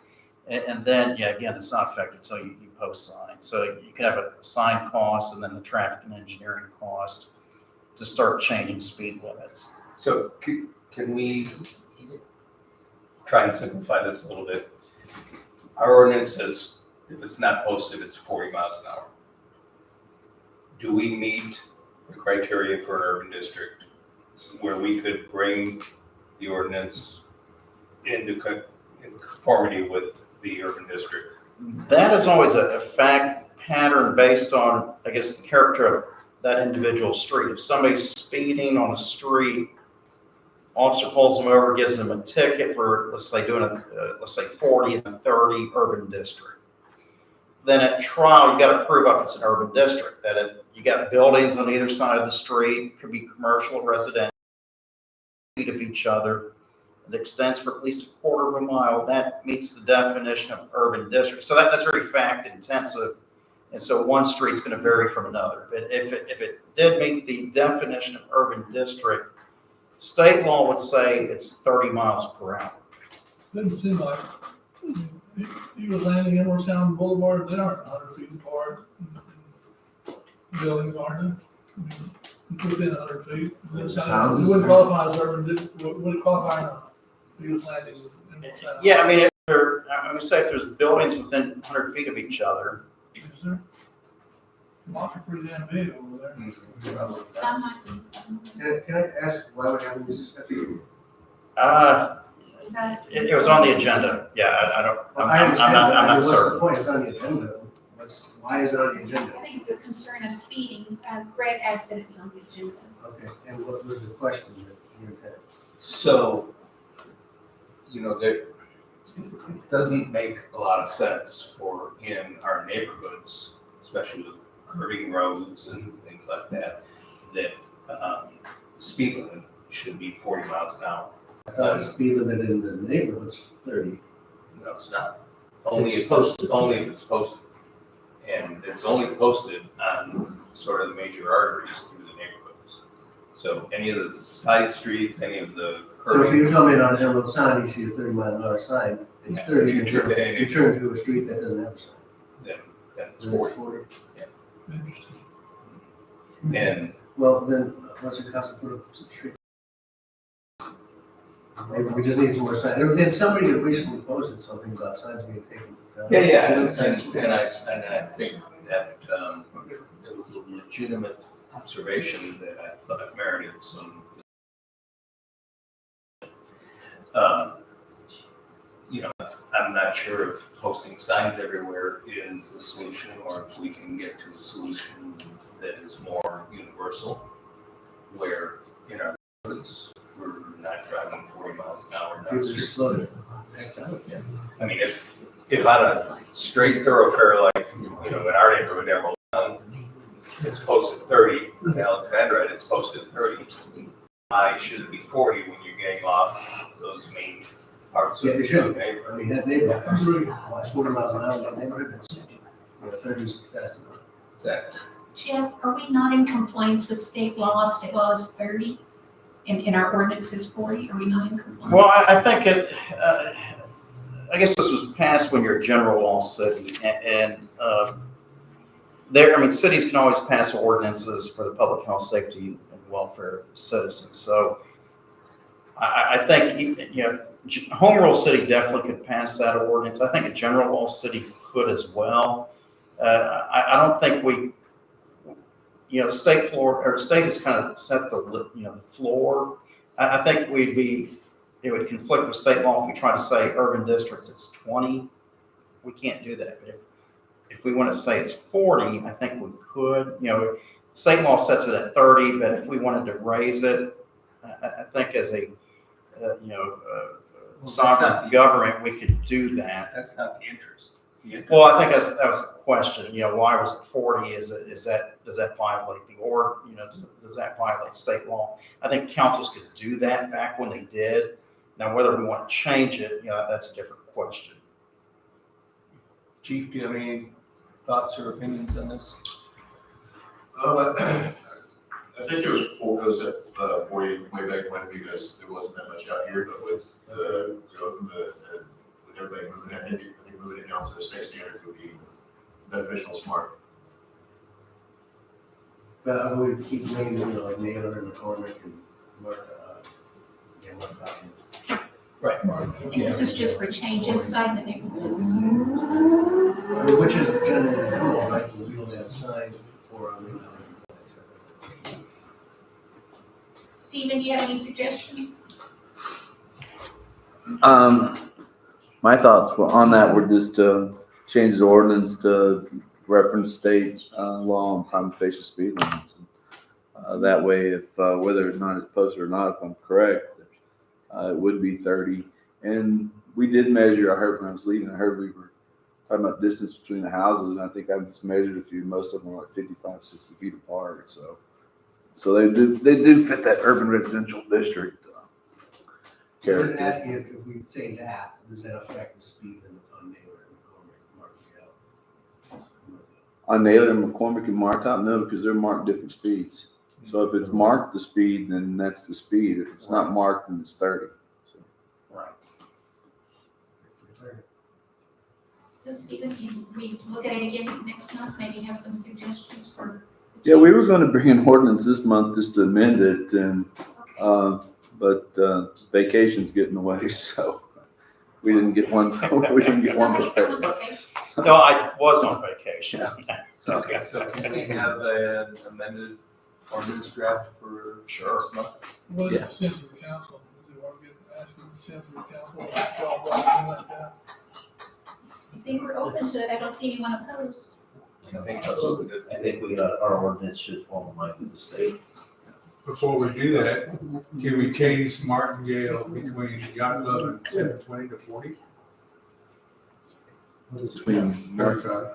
And then, yeah, again, it's not effective until you post signs. So you can have a sign cost and then the traffic and engineering cost to start changing speed limits. So can we try and simplify this a little bit? Our ordinance says if it's not posted, it's 40 miles an hour. Do we meet the criteria for an urban district where we could bring the ordinance into conformity with the urban district? That is always a fact pattern based on, I guess, the character of that individual street. If somebody's speeding on a street, officer pulls them over, gives them a ticket for, let's say, doing let's say 40 in a 30 urban district. Then at trial, you got to prove up it's an urban district, that you got buildings on either side of the street, could be commercial, residential, feet of each other. It extends for at least a quarter of a mile. That meets the definition of urban district. So that's very fact intensive. And so one street's going to vary from another. But if it did meet the definition of urban district, state law would say it's 30 miles per hour. Doesn't seem like Eagle Landing, Inward Sound Boulevard, they aren't 100 feet apart. Buildings aren't they? Within 100 feet. It wouldn't qualify as urban district, would it qualify now? Eagle Landing, Inward Sound. Yeah, I mean, I'm going to say if there's buildings within 100 feet of each other. Is there? Lots are pretty damn big over there. Some might be, some. Can I ask why we're having this discussion? It was on the agenda. Yeah, I don't, I understand, I'm but not what's the certain. point? It's on the agenda. Why is it on the agenda? I think it's a concern of speeding. Greg asked that it be on the agenda. Okay, and what was the question that you had? So, you know, it doesn't make a lot of sense for in our neighborhoods, especially with curving roads and things like that, that speed limit should be 40 miles an hour. I thought the speed limit in the neighborhood's 30. No, it's not. Only if it's posted. And it's only posted on sort of the major arteries through the neighborhoods. So any of the side streets, any of the So if curving. you come in on Emerald Sign, you see a 30-mile-an-hour sign, it's Yeah, 30. if you turn it- You turn to a street that doesn't have a sign. Then it's Then it's 40. 40. And Well, then, let's just have to put up some streets. Maybe we just need some more signs. And somebody had recently posted something about signs being taken down. yeah, and I think that it was a legitimate observation that I thought merited some. You know, I'm not sure if posting signs everywhere is a solution, or if we can get to a solution that is more universal, where in our neighborhoods we're not driving 40 miles an hour down the People street. just slow it. I mean, if on a straight thoroughfare like, you know, in our neighborhood, Emerald Town, it's posted 30, in Alexandra, it's posted 30. Why should it be 40 when you're getting off those main parts Yeah, of it the should. neighborhood? I mean, that neighborhood, 40 miles an hour in that neighborhood, it's, 30 is fast enough. Exactly. Jeff, are we not in compliance with state law? State law is 30 and our ordinance is 40. Are we not in compliance? Well, I think I guess this was passed when you're a general law city, and there, I mean, cities can always pass ordinances for the public health, safety, and welfare of the citizens. So I think, you know, home rule city definitely could pass that ordinance. I think a general law city could as well. I don't think we, the state floor, or the state has kind of set the floor. I think it would conflict with state law if we try to say urban districts, it's 20. We can't do that. But if we want to say it's 40, I think we could. State law sets it at 30, but if we wanted to raise it, I think as a, sovereign government, we could do that. That's not the interest. Well, I think that was the question, why was it 40? Does that violate does that violate state law? I think councils could do that back when they did. Now, whether we want to change it, that's a different question. Chief, do you have any thoughts or opinions on this? I think it was focused at 40 way back when because there wasn't that much out here, but with the growth and with everybody moving, I think moving it down to the state standard would be beneficial and smart. But I would keep naming like Naylor and McCormick and Mark. Right. And this is just for change inside the neighborhoods. Which is generally cool, right? Because we don't have signs or on the. Stephen, do you have any suggestions? My thoughts on that were just to change the ordinance to reference state law on prima facie speed limits. That way, if whether or not it's posted or not, if I'm correct, it would be 30. And we did measure, I heard when I was leaving, I heard we were talking about distance between the houses, and I think I just measured a few. Most of them were like 55, 60 feet apart. So they do fit that urban residential district I was character. asking if we say that, does that affect the speed limit on Naylor and McCormick, Mark? On Naylor, McCormick, and Martop, no, because they're marked different speeds. So if it's marked the speed, then that's the speed. If it's not marked, then it's 30. So. Right. So Stephen, can we look at it again next month, maybe have some suggestions for? Yeah, we were going to bring an ordinance this month just to amend it, and but vacation's getting away, so we didn't get one. We didn't get one. Somebody's going on vacation. No, I was on vacation. Okay, so can we have an amended ordinance draft for next month? What is the sense of the council? Does it want to get asking the sense of the council? Like that? I think we're open to it. I don't see anyone opposed. I think our ordinance should fall in line with the state. Before we do that, can we change Martingale between Yacht Club and 720 to 40? Between 35.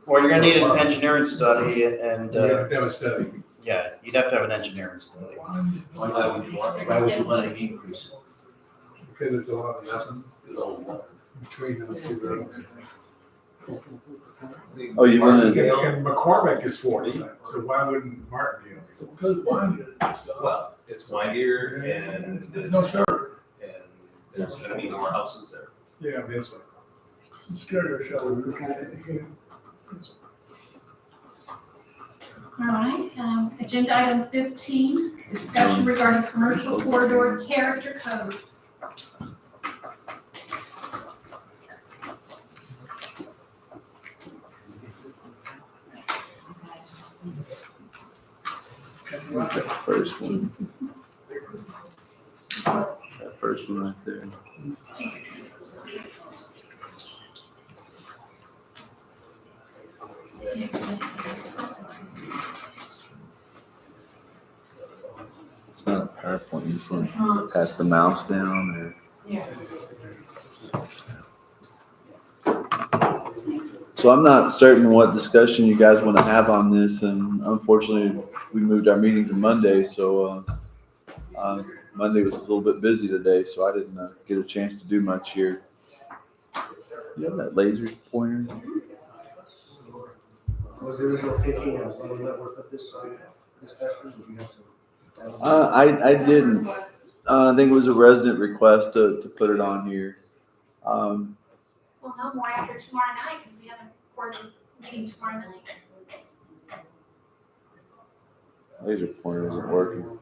Well, you're gonna need an engineering study and, We have to have a study. yeah, you'd have to have an engineering study. Why would you want to increase it? Because it's a lot of nothing between those two roads. Oh, you want And to? and McCormick is 40, so why wouldn't Martingale? Because wine and stuff. Well, it's windier and There's no sure. and there's gonna be more houses there. Yeah, I mean, I'm scared of show. All right, agenda item 15, discussion regarding commercial corridor character code. First one. That first one right there. It's not a PowerPoint. You just want to pass the mouse down or. Yeah. So I'm not certain what discussion you guys want to have on this, and unfortunately, we moved our meeting to Monday, so Monday was a little bit busy today, so I didn't get a chance to do much here. You have that laser pointer? Was the original thinking of the network of this discussion? Did you have some? I didn't. I think it was a resident request to put it on here. Well, no more after tomorrow night, because we have a board meeting tomorrow night. Laser pointer isn't working.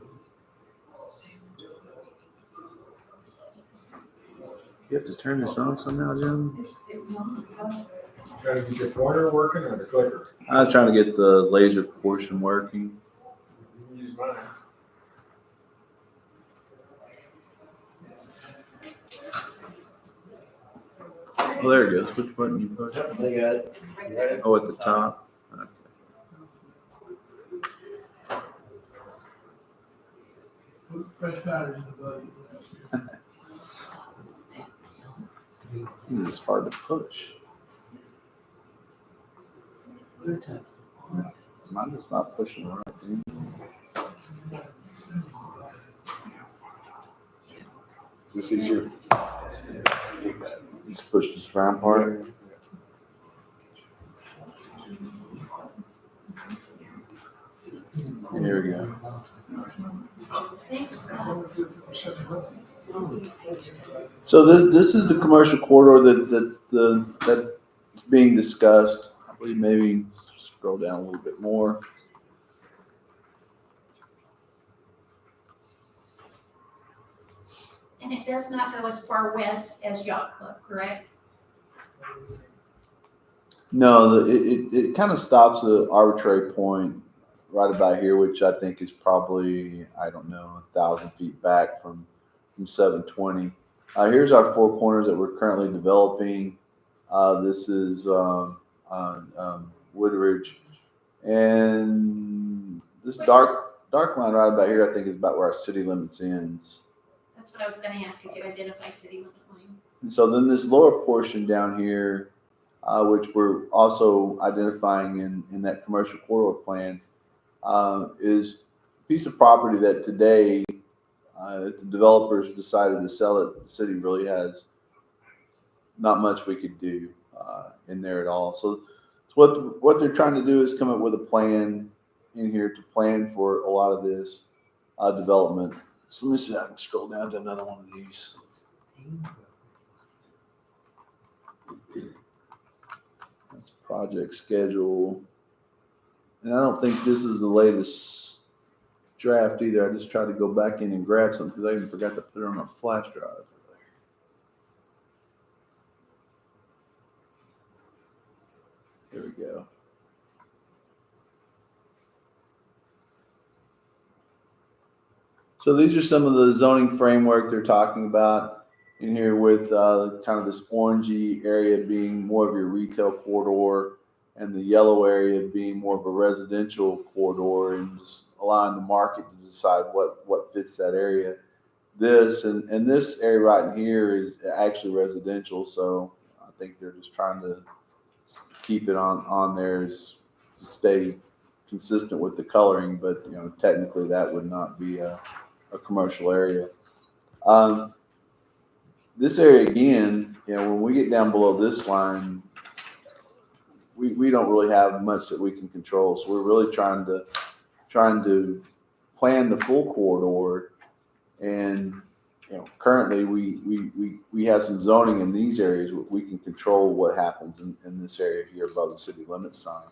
You have to turn this on somehow, Jim? Trying to get your pointer working or the clicker? I'm trying to get the laser portion working. You can use mine. Oh, there it goes. Which button you push? They got it. You ready? Oh, at the top. Okay. Put fresh batteries in the budget. This is hard to push. Mine is not pushing right. Is this easier? Just push this round part. Here we go. Thanks, Scott. So this is the commercial corridor that's being discussed. I believe maybe scroll down a little bit more. And it does not go as far west as Yacht Club, correct? No, it kind of stops at an arbitrary point right about here, which I think is probably, I don't know, 1,000 feet back from 720. Here's our four corners that we're currently developing. This is Woodridge. And this dark line right about here, I think, is about where our city limits ends. That's what I was gonna ask, if you could identify city limit line. And so then this lower portion down here, which we're also identifying in that commercial corridor plan, is a piece of property that today, if the developers decided to sell it, the city really has not much we could do in there at all. So what they're trying to do is come up with a plan in here to plan for a lot of this development. So let me see if I can scroll down to another one of these. That's project schedule. And I don't think this is the latest draft either. I just tried to go back in and grab something because I even forgot to put it on a flash drive. Here we go. So these are some of the zoning framework they're talking about in here, with kind of this orangey area being more of your retail corridor and the yellow area being more of a residential corridor, and just allowing the market to decide what fits that area. This and this area right in here is actually residential, so I think they're just trying to keep it on there to stay consistent with the coloring, but technically that would not be a commercial area. This area again, when we get down below this line, we don't really have much that we can control. So we're really trying to plan the full corridor. And currently we have some zoning in these areas. We can control what happens in this area here above the city limit sign.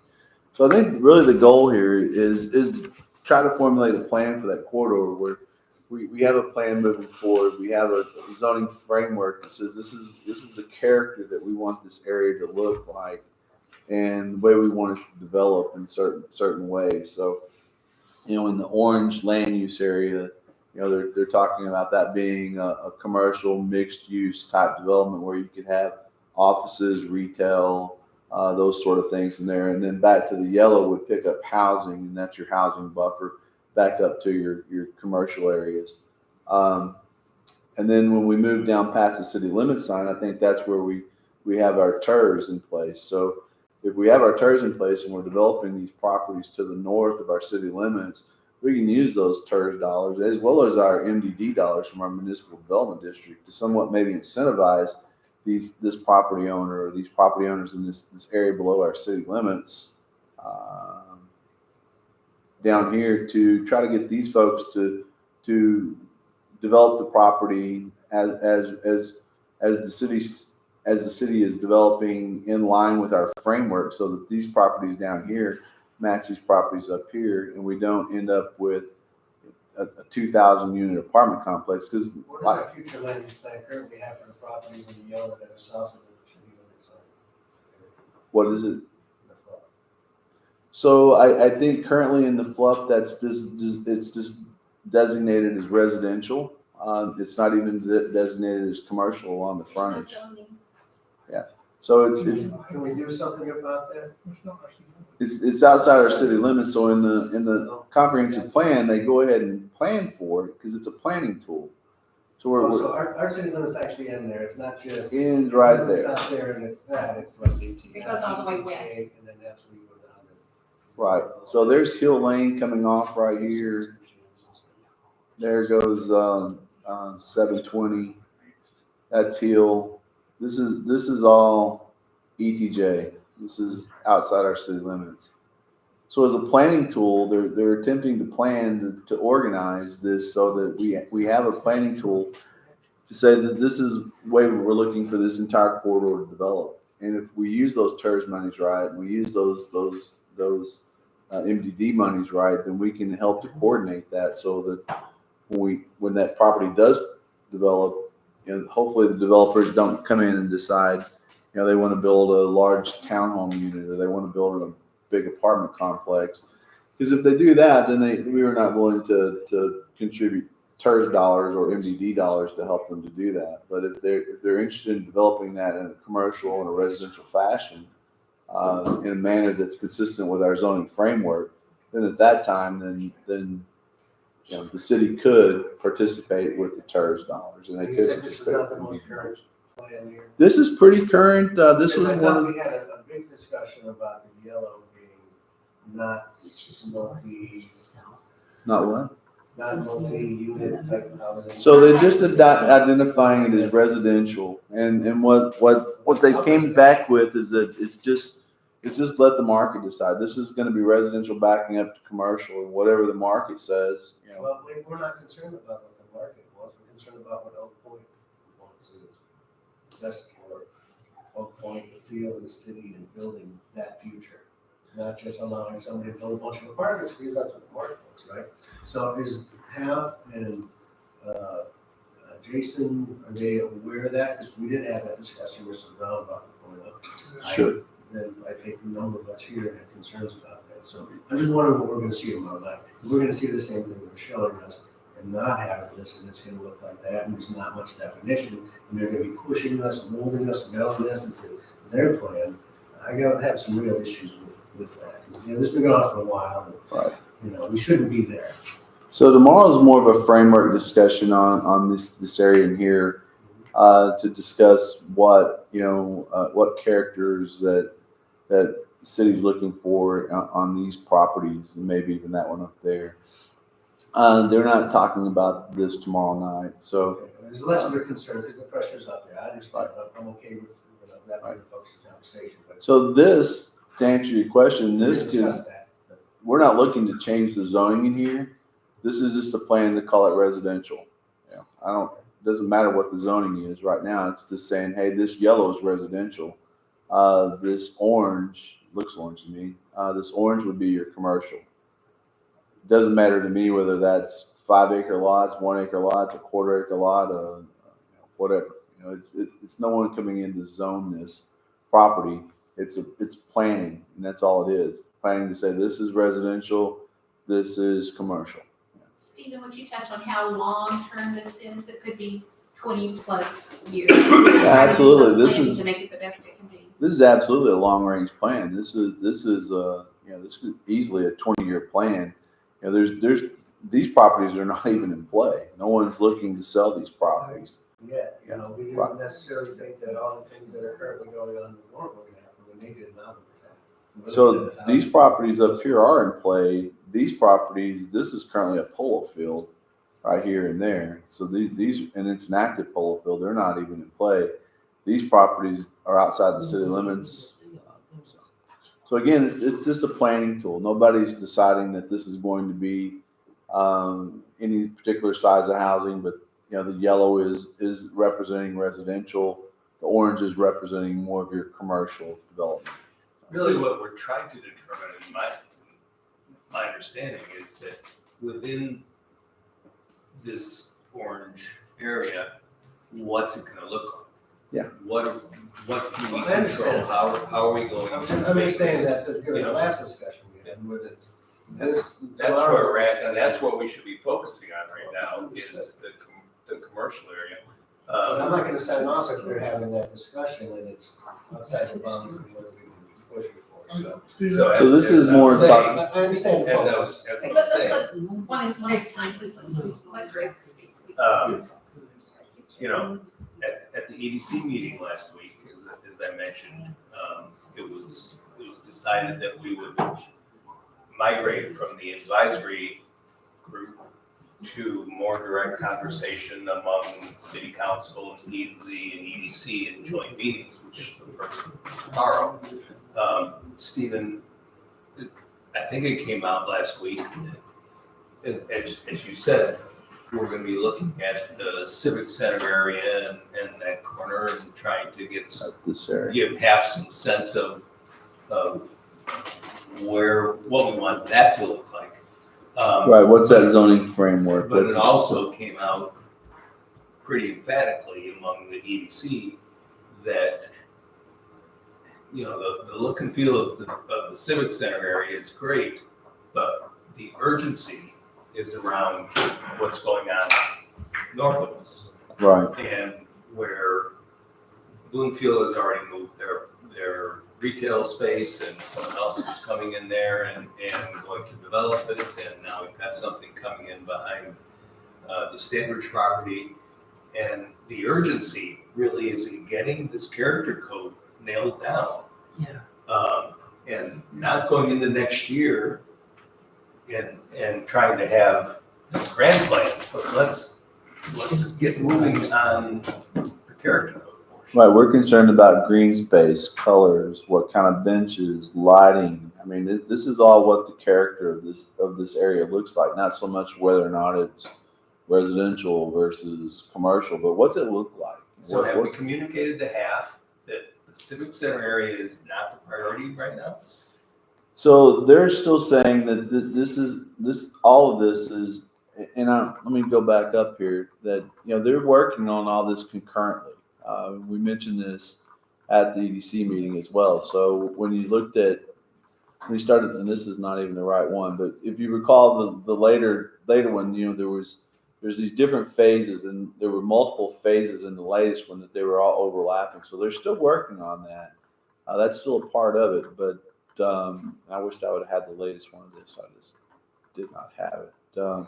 So I think really the goal here is to try to formulate a plan for that corridor where we have a plan moving forward. We have a zoning framework that says this is the character that we want this area to look like, and the way we want it to develop in certain ways. So, in the orange land use area, they're talking about that being a commercial mixed use type development where you could have offices, retail, those sort of things in there. And then back to the yellow would pick up housing, and that's your housing buffer back up to your commercial areas. And then when we move down past the city limit sign, I think that's where we have our TERS in place. So if we have our TERS in place and we're developing these properties to the north of our city limits, we can use those TERS dollars as well as our MDD dollars from our municipal development district to somewhat maybe incentivize this property owner or these property owners in this area below our city limits down here to try to get these folks to develop the property as the city is developing in line with our framework, so that these properties down here match these properties up here, and we don't end up with a 2,000 unit apartment complex, because What does our future land use plan currently have for the properties in the yellow that are south of the city limits? what is it? So I think currently in the FLUP, it's just designated as residential. It's not even designated as commercial along the frontage. So it's Can we do something about that? it's outside our city limits. So in the comprehensive plan, they go ahead and plan for it because it's a planning tool. So So our city limits actually end there. It's not just. in right It's there. not there and it's that. It's like. It goes all the way west. And then that's where you go down to. Right. So there's Hill Lane coming off right here. There goes 720. That's Hill. This is all ETJ. This is outside our city limits. So as a planning tool, they're attempting to plan to organize this so that we have a planning tool to say that this is the way we're looking for this entire corridor to develop. And if we use those TERS monies right, and we use those MDD monies right, then we can help to coordinate that so that when that property does develop, hopefully the developers don't come in and decide, they want to build a large townhome unit or they want to build a big apartment complex. Because if they do that, then we are not willing to contribute TERS dollars or MDD dollars to help them to do that. But if they're interested in developing that in a commercial and a residential fashion, in a manner that's consistent with our zoning framework, then at that time, then the city could participate with the TERS dollars, and they You could said this is participate. not the most current plan here. This is pretty current. This was I one thought of we had a big discussion about the yellow being not not what. multi-unit type of housing. So they're just identifying it as residential, and what they came back with is that it's just let the market decide. This is going to be residential backing up to commercial, and whatever the market says, Well, we're not concerned about what the market wants, we're concerned about what Oak Point wants is best for Oak Point, the feel of the city and building that future. Not just allowing somebody to build a bunch of apartments, because that's what the market wants, right? So is Half and Jason, are they aware of that? Because we did have that discussion with some roundabout going up. Sure. Then I think a number of us here have concerns about that. So I'm just wondering what we're gonna see tomorrow night. We're gonna see the same thing they're showing us and not have this, and it's gonna look like that, and there's not much definition. And they're gonna be pushing us, molding us, melding us into their plan. I gotta have some real issues with that. 'Cause, this has been going on for a while. And, Right. we shouldn't be there. So tomorrow is more of a framework discussion on this area in here, to discuss what characters that the city's looking for on these properties, and maybe even that one up there. They're not talking about this tomorrow night, so. There's less of a concern because the pressure's up there. I understand. I'm okay with that being the focus of the conversation. But So this, to answer your question, this we'll can, discuss that. we're not looking to change the zoning in here. This is just a plan to call it residential. Doesn't matter what the zoning is right now. It's just saying, hey, this yellow is residential. This orange, looks orange to me. This orange would be your commercial. Doesn't matter to me whether that's 5 acre lots, 1 acre lots, a quarter acre lot, whatever. It's no one coming in to zone this property. It's planning, and that's all it is. Planning to say this is residential, this is commercial. Stephen, would you touch on how long-term this is? It could be 20-plus years. Absolutely. This is To make it the best it can be. This is absolutely a long range plan. This is this is easily a 20-year plan. There's these properties are not even in play. No one's looking to sell these properties. Yeah, we don't necessarily think that all the things that are currently going on weren't going to happen when they did not. So these properties up here are in play. These properties, this is currently a polo field right here and there. So these and it's an active polo field. They're not even in play. These properties are outside the city limits. So again, it's just a planning tool. Nobody's deciding that this is going to be any particular size of housing, but the yellow is representing residential. The orange is representing more of your commercial development. Really what we're trying to determine, in my understanding, is that within this orange area, what's it gonna look like? Yeah. What can we I understand. control? How are we going to? I'm make just saying this, that, the you know, last discussion we had with it, this. That's where we're at, and that's what we should be focusing on right now, is the commercial area. I'm not gonna sign off if they're having that discussion and it's outside the bounds of what we push before, so. So this is more talk- I understand. the As I focus. was, as I Hey, was let's, saying, one at a time, please, let Drake speak, please. you know, at the EDC meeting last week, as I mentioned, it was decided that we would migrate from the advisory group to more direct conversation among city council and P&Z and EDC in joint meetings, which the first is tomorrow. Stephen, I think it came out last week that, as you said, we're gonna be looking at the civic center area and that corner and trying to get some, this area. have some sense of what we want that to look like. Right, what's that zoning framework? But it What's- also came out pretty emphatically among the EDC that, you know, the look and feel of the civic center area is great, but the urgency is around what's going on north of us. Right. And where Bloomfield has already moved their retail space and someone else is coming in there and going to develop it. And now we've got something coming in behind the Stanbridge property. And the urgency really is in getting this character code nailed down. Yeah. And not going into next year and trying to have this grand plan, but let's get moving on the character code portion. Right, we're concerned about green space, colors, what kind of benches, lighting. I mean, this is all what the character of this area looks like, not so much whether or not it's residential versus commercial, but what's it look like? So have we communicated to half that the civic center area is not the priority right now? So they're still saying that all of this is, and let me go back up here, that, you know, they're working on all this concurrently. We mentioned this at the EDC meeting as well. So when you looked at, we started, and this is not even the right one, but if you recall the later one, you know, there's these different phases, and there were multiple phases in the latest one that they were all overlapping. So they're still working on that. That's still a part of it, but I wished I would have had the latest one of this. I just did not have it.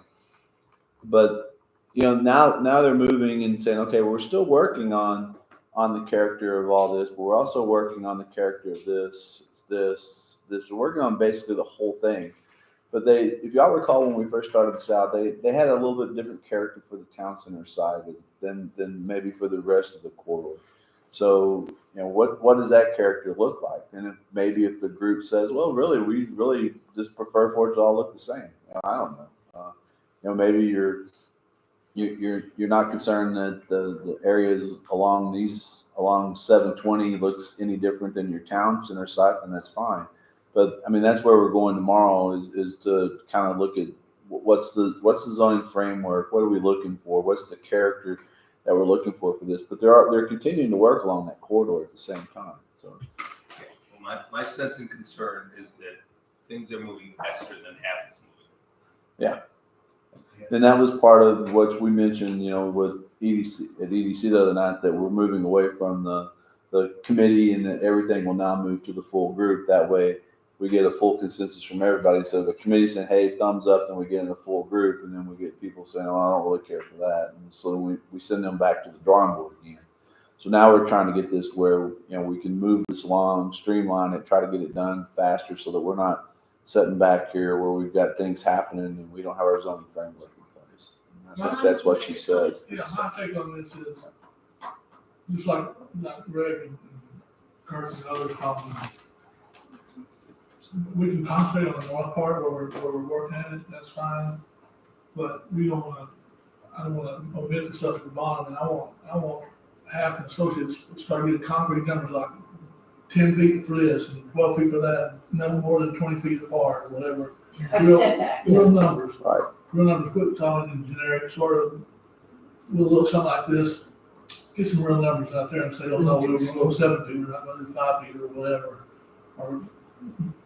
But you know, now they're moving and saying, okay, we're still working on the character of all this, but we're also working on the character of this. We're working on basically the whole thing. But if y'all recall when we first started this out, they had a little bit different character for the town center side than maybe for the rest of the corridor. So, you know, what does that character look like? And maybe if the group says, well, really, we really just prefer for it to all look the same. You know, I don't know. You know, maybe you're not concerned that the areas along 720 looks any different than your town center site, and that's fine. But I mean, that's where we're going tomorrow is to kind of look at what's the zoning framework, what are we looking for, what's the character that we're looking for this. But they're continuing to work along that corridor at the same time. So, Well, my sense and concern is that things are moving faster than half is moving. yeah. And that was part of what we mentioned, you know, with EDC the other night, that we're moving away from the committee and that everything will now move to the full group. That way we get a full consensus from everybody. So the committee saying, hey, thumbs up, then we get in a full group, and then we get people saying, oh, I don't really care for that. And so we send them back to the drawing board again. So now we're trying to get this where, you know, we can move this along, streamline it, try to get it done faster so that we're not sitting back here where we've got things happening and we don't have our zoning framework in place. And I think that's what she said. Yeah, my take on this is, just like Greg and Kirk and others talking, we can concentrate on the north part where we're working at it, that's fine. But I don't wanna omit the stuff at the bottom, and I want half the associates start getting concrete numbers like 10 feet for this and 12 feet for that, no more than 20 feet apart, or whatever. I've said that. Real numbers. Right. real numbers, quit talking in generic, sort of, we'll look something like this, get some real numbers out there and say, oh, no, we're gonna go 7 feet, we're not gonna do 5 feet or whatever. Or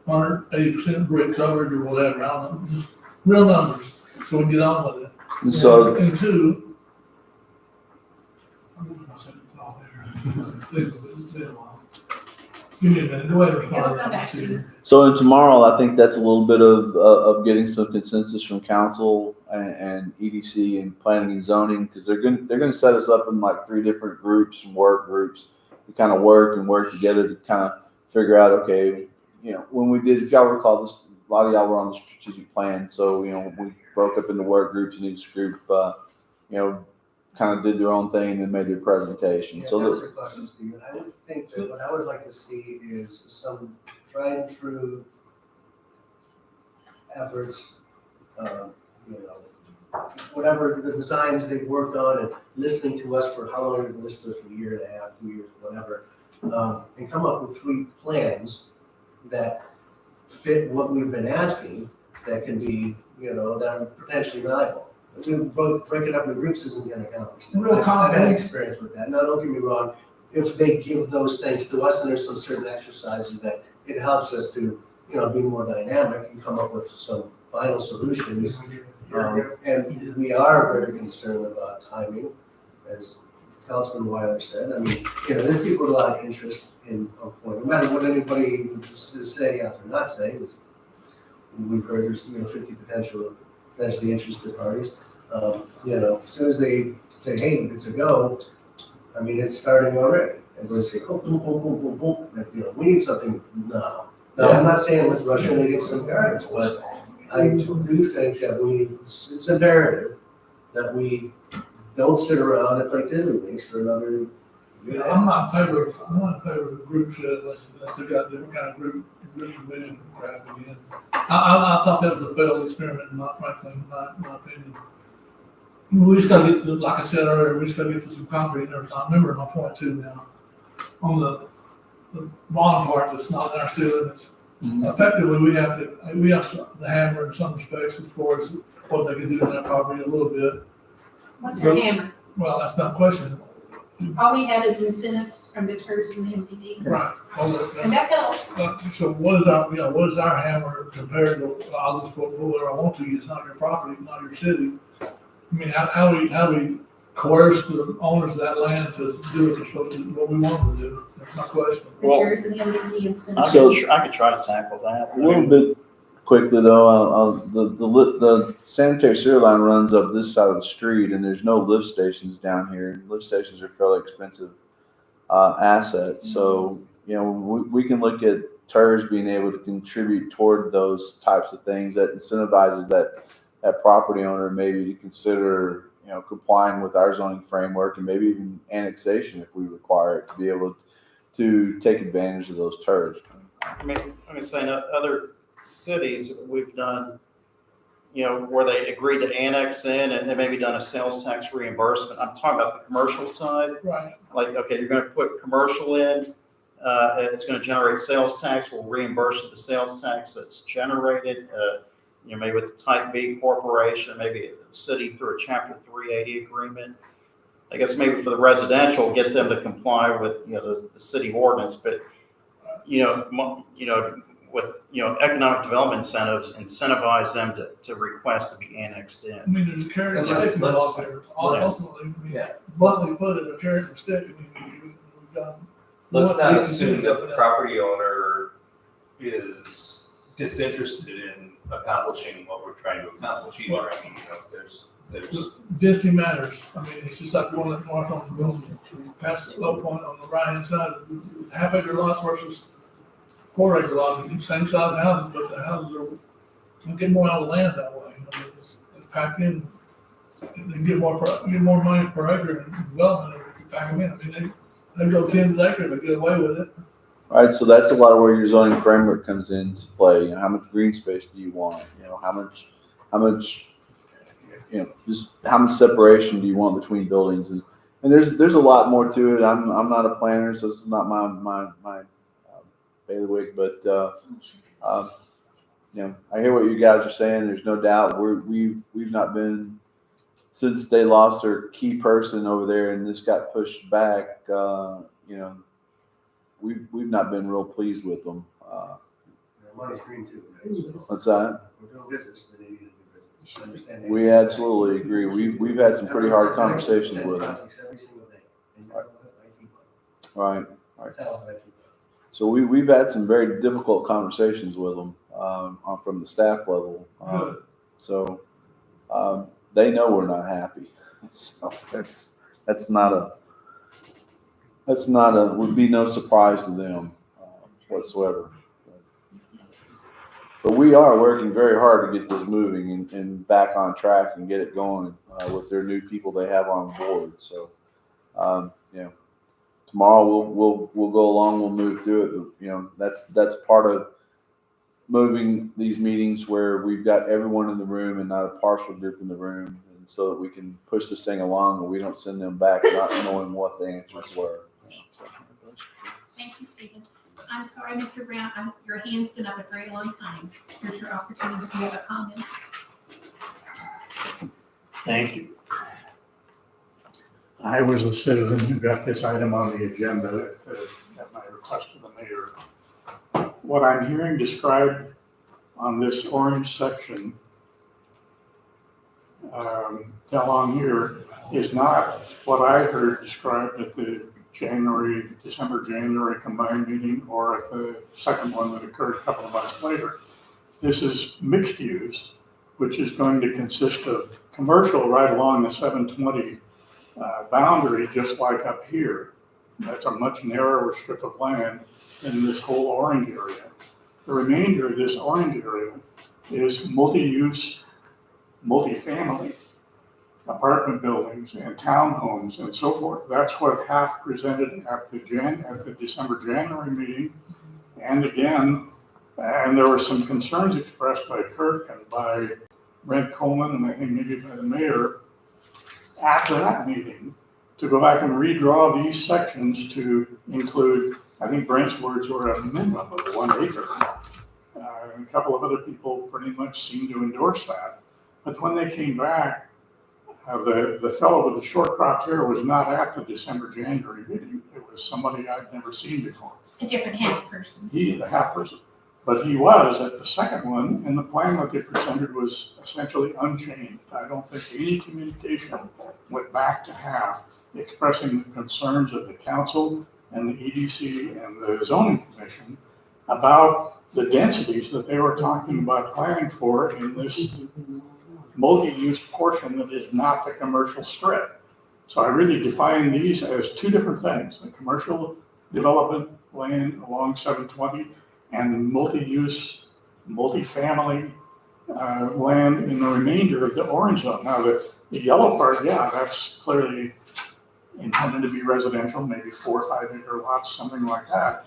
180% brick coverage or whatever, I don't know, just real numbers, so we can get on with it. And so, And two, I said it's all there. It's been a while. Give me a minute, go ahead and It'll respond. come back to you. so in tomorrow, I think that's a little bit of getting some consensus from council and EDC and planning and zoning, because they're gonna set us up in like 3 different groups and work groups to kind of work together to kind of figure out, okay, you know, when we did, if y'all recall this, a lot of y'all were on the strategic plan, so, you know, we broke up into work groups, and each group, you know, kind of did their own thing and then made their presentation. Yeah, So that was a question, Stephen. I would think that what I would like to see is some tried and true efforts, you know, whatever the designs they've worked on and listening to us for how long they've listened to us, for a year and a half, 2 years, whatever, and come up with 3 plans that fit what we've been asking, that can be, you know, that are potentially valuable. Break it up into groups isn't gonna accomplish that. Real I've had confident. experience with that. Now, don't get me wrong, if they give those things to us and there's some certain exercises that it helps us to, you know, be more dynamic and come up with some final solutions. And we are very concerned about timing, as Councilman Weiler said. I mean, you know, there's people with a lot of interest in Oak Point, no matter what anybody is saying out there, not saying. We've heard there's, you know, 50 potentially interested parties. You know, as soon as they say, hey, it's a go, I mean, it's starting already. And we say, oh, boom, boom, boom, boom, boom. And, you know, we need something now. Now, I'm not saying let's rush in and get some garbage, but I do think that it's imperative that we don't sit around and play tiddlywinks for another year. I'm not in favor of groups yet, unless they got different kind of group division crap again. I thought that was a failed experiment, not frankly, in my opinion. We just gotta get to, like I said earlier, we just gotta get to some concrete there. I remember my point too now. On the bottom part that's not in our ceiling, it's effectively, we have the hammer in some respects as far as what they can do in that property a little bit. What's your hammer? Well, that's not a question. All we have is incentives from the tourism and MPD. Right. And that helps. So what is our hammer compared to, I'll just put whatever I want to use, it's not your property, not your city. I mean, how we coerce the owners of that land to do what they're supposed to, what we want them to do? That's my question. The tourism and MPD incentives. I could try to tackle that. a little bit quickly though, the sanitary sewer line runs up this side of the street, and there's no lift stations down here. Lift stations are fairly expensive assets, so you know we can look at TERS being able to contribute toward those types of things that incentivizes that property owner maybe to consider, you know, complying with our zoning framework and maybe even annexation if we require it to be able to take advantage of those TERS. I mean, let me say, in other cities, we've done, you know, where they agreed to annex in and maybe done a sales tax reimbursement. I'm talking about the commercial side. Right. Like, okay, you're gonna put commercial in, it's gonna generate sales tax, we'll reimburse you the sales tax that's generated, you know, maybe with a type B corporation, maybe a city through a chapter 380 agreement. I guess maybe for the residential, get them to comply with, you know, the city ordinance, but, you know, with, you know, economic development incentives, incentivize them to request to be annexed in. I mean, there's a carrot and stick involved there. Ultimately, I mean, bluntly put it, a carrot and stick. I mean, we've got. Let's not assume that the property owner is disinterested in accomplishing what we're trying to accomplish either. I mean, you know, there's Density matters. I mean, it's just like going up north on the building, past the low point on the right-hand side, half acre lots versus 4 acre lots, same size houses, but the houses are, you get more out of the land that way. I mean, it's packed in, they get more money per acre in development if you pack them in. I mean, they go 10 acres, they get away with it. All right, so that's a lot of where your zoning framework comes into play. You know, how much green space do you want? You know, how much, you know, just how much separation do you want between buildings? And there's a lot more to it. I'm not a planner, so this is not my bailiwick, but I hear what you guys are saying. There's no doubt we've not been, since they lost their key person over there and this got pushed back, we've not been real pleased with them. Money's green too. Right? What's that? If we're doing business, they need to do business. Understand that. We absolutely agree. We've had some pretty hard conversations with them. Every single day. And you know what? I keep Right. That's how I keep So we've had some very difficult conversations with them from the staff level. So they know we're not happy. So would be no surprise to them whatsoever. But we are working very hard to get this moving and back on track and get it going with their new people they have on board. So, tomorrow we'll go along, we'll move through it. That's part of moving these meetings where we've got everyone in the room and not a partial group in the room, and so that we can push this thing along and we don't send them back not knowing what the answers were. Thank you, Stephen. I'm sorry, Mr. Brown, your hand's been up a very long time. Here's your opportunity to give a comment. Thank you. I was the citizen who got this item on the agenda at my request of the mayor. What I'm hearing described on this orange section along here is not what I heard described at the December-January combined meeting or at the second one that occurred a couple of months later. This is mixed use, which is going to consist of commercial right along the 720 boundary, just like up here. That's a much narrower strip of land than this whole orange area. The remainder of this orange area is multi-use, multi-family apartment buildings and townhomes and so forth. That's what half presented at the December-January meeting. And again, and there were some concerns expressed by Kirk and by Brent Coleman, and I think maybe by the mayor, after that meeting, to go back and redraw these sections to include, I think Brent's words were a minimum of 1 acre. And a couple of other people pretty much seemed to endorse that. But when they came back, the fellow with the short cropped hair was not at the December-January meeting. It was somebody I'd never seen before. A different half person. The half person. But he was at the second one, and the plan that they presented was essentially unchanged. I don't think any communication went back to half expressing the concerns of the council and the EDC and the zoning commission about the densities that they were talking about planning for in this multi-use portion that is not the commercial strip. So I really define these as two different things: the commercial development land along 720 and multi-use, multi-family land in the remainder of the orange zone. Now the yellow part, yeah, that's clearly intended to be residential, maybe 4 or 5 acre lots, something like that.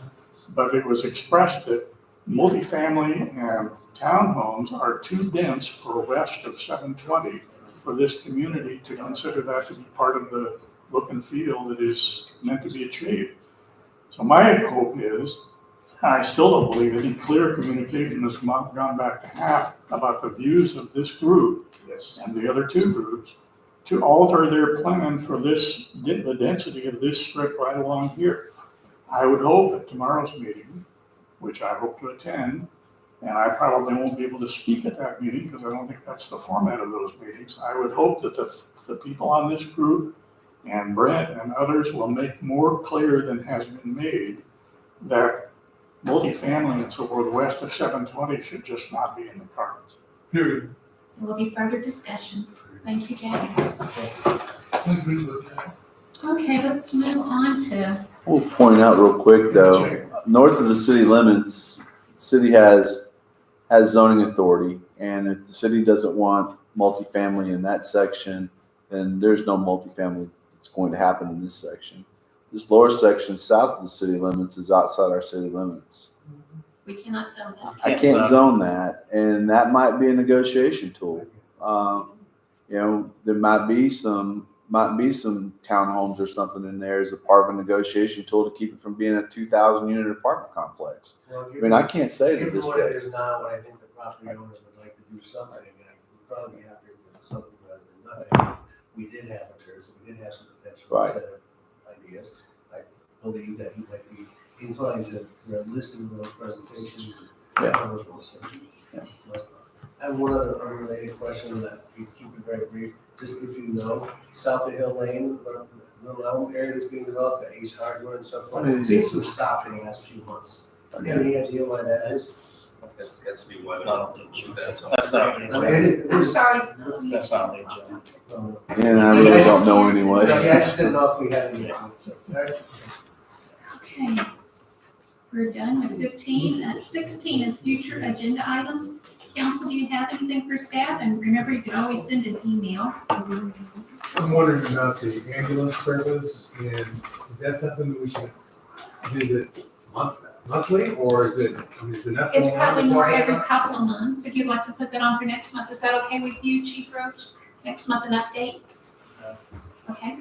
But it was expressed that multifamily and townhomes are too dense for west of 720 for this community to consider that to be part of the look and feel that is meant to be achieved. So my hope is, I still don't believe any clear communication has gone back to half about the views of this group and the other two groups to alter their plan for this, the density of this strip right along here. I would hope at tomorrow's meeting, which I hope to attend, and I probably won't be able to speak at that meeting because I don't think that's the format of those meetings. I would hope that the people on this group and Brent and others will make more clear than has been made that multifamily and so forth west of 720 should just not be in the cards. Period. There will be further discussions. Thank you, Jack. Okay, let's move on to. We'll point out real quick though, north of the city limits, the city has zoning authority, and if the city doesn't want multifamily in that section, then there's no multifamily that's going to happen in this section. This lower section south of the city limits is outside our city limits. We cannot zone that. I can't zone that, and that might be a negotiation tool. There might be some townhomes or something in there as a part of a negotiation tool to keep it from being a 2,000 unit apartment complex. Well, I mean, I can't say to given this what it day. is now, I think the property owner would like to do something, and I would probably be happier with something rather than nothing. We did have a tourism, we did have some potential Right. set of ideas. I believe that he might be inclined to listen to those presentations. Yeah. Yeah. I have one other unrelated question that we keep it very brief. Just if you know, South of Hill Lane, Little Elm area that's being developed at Ace Hardware and stuff like that. Seems to have stopped in the last few months. Do you have any idea why that is? That's be one No, of the, that's all. That's not, I mean, it I'm was- sorry, it's not on the that's not on agenda. the agenda. um, And I really don't know anyway. I just didn't know if we had any. Okay. We're done with 15. 16 is future agenda items. Council, do you have anything for staff? And remember, you can always send an email. I'm wondering about the ambulance service, and is that something that we should visit monthly, or is it enough? It's going on probably to more talk every about? couple of months. If you'd like to put that on for next month, is that okay with you, Chief Roach? Next month, an update? Okay.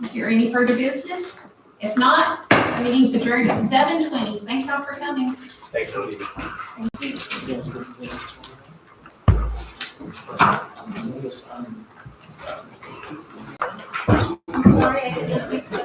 Is there any further business? If not, the meeting's adjourned at 7:20. Thank y'all for coming. Thank you. I'm sorry, I didn't think so.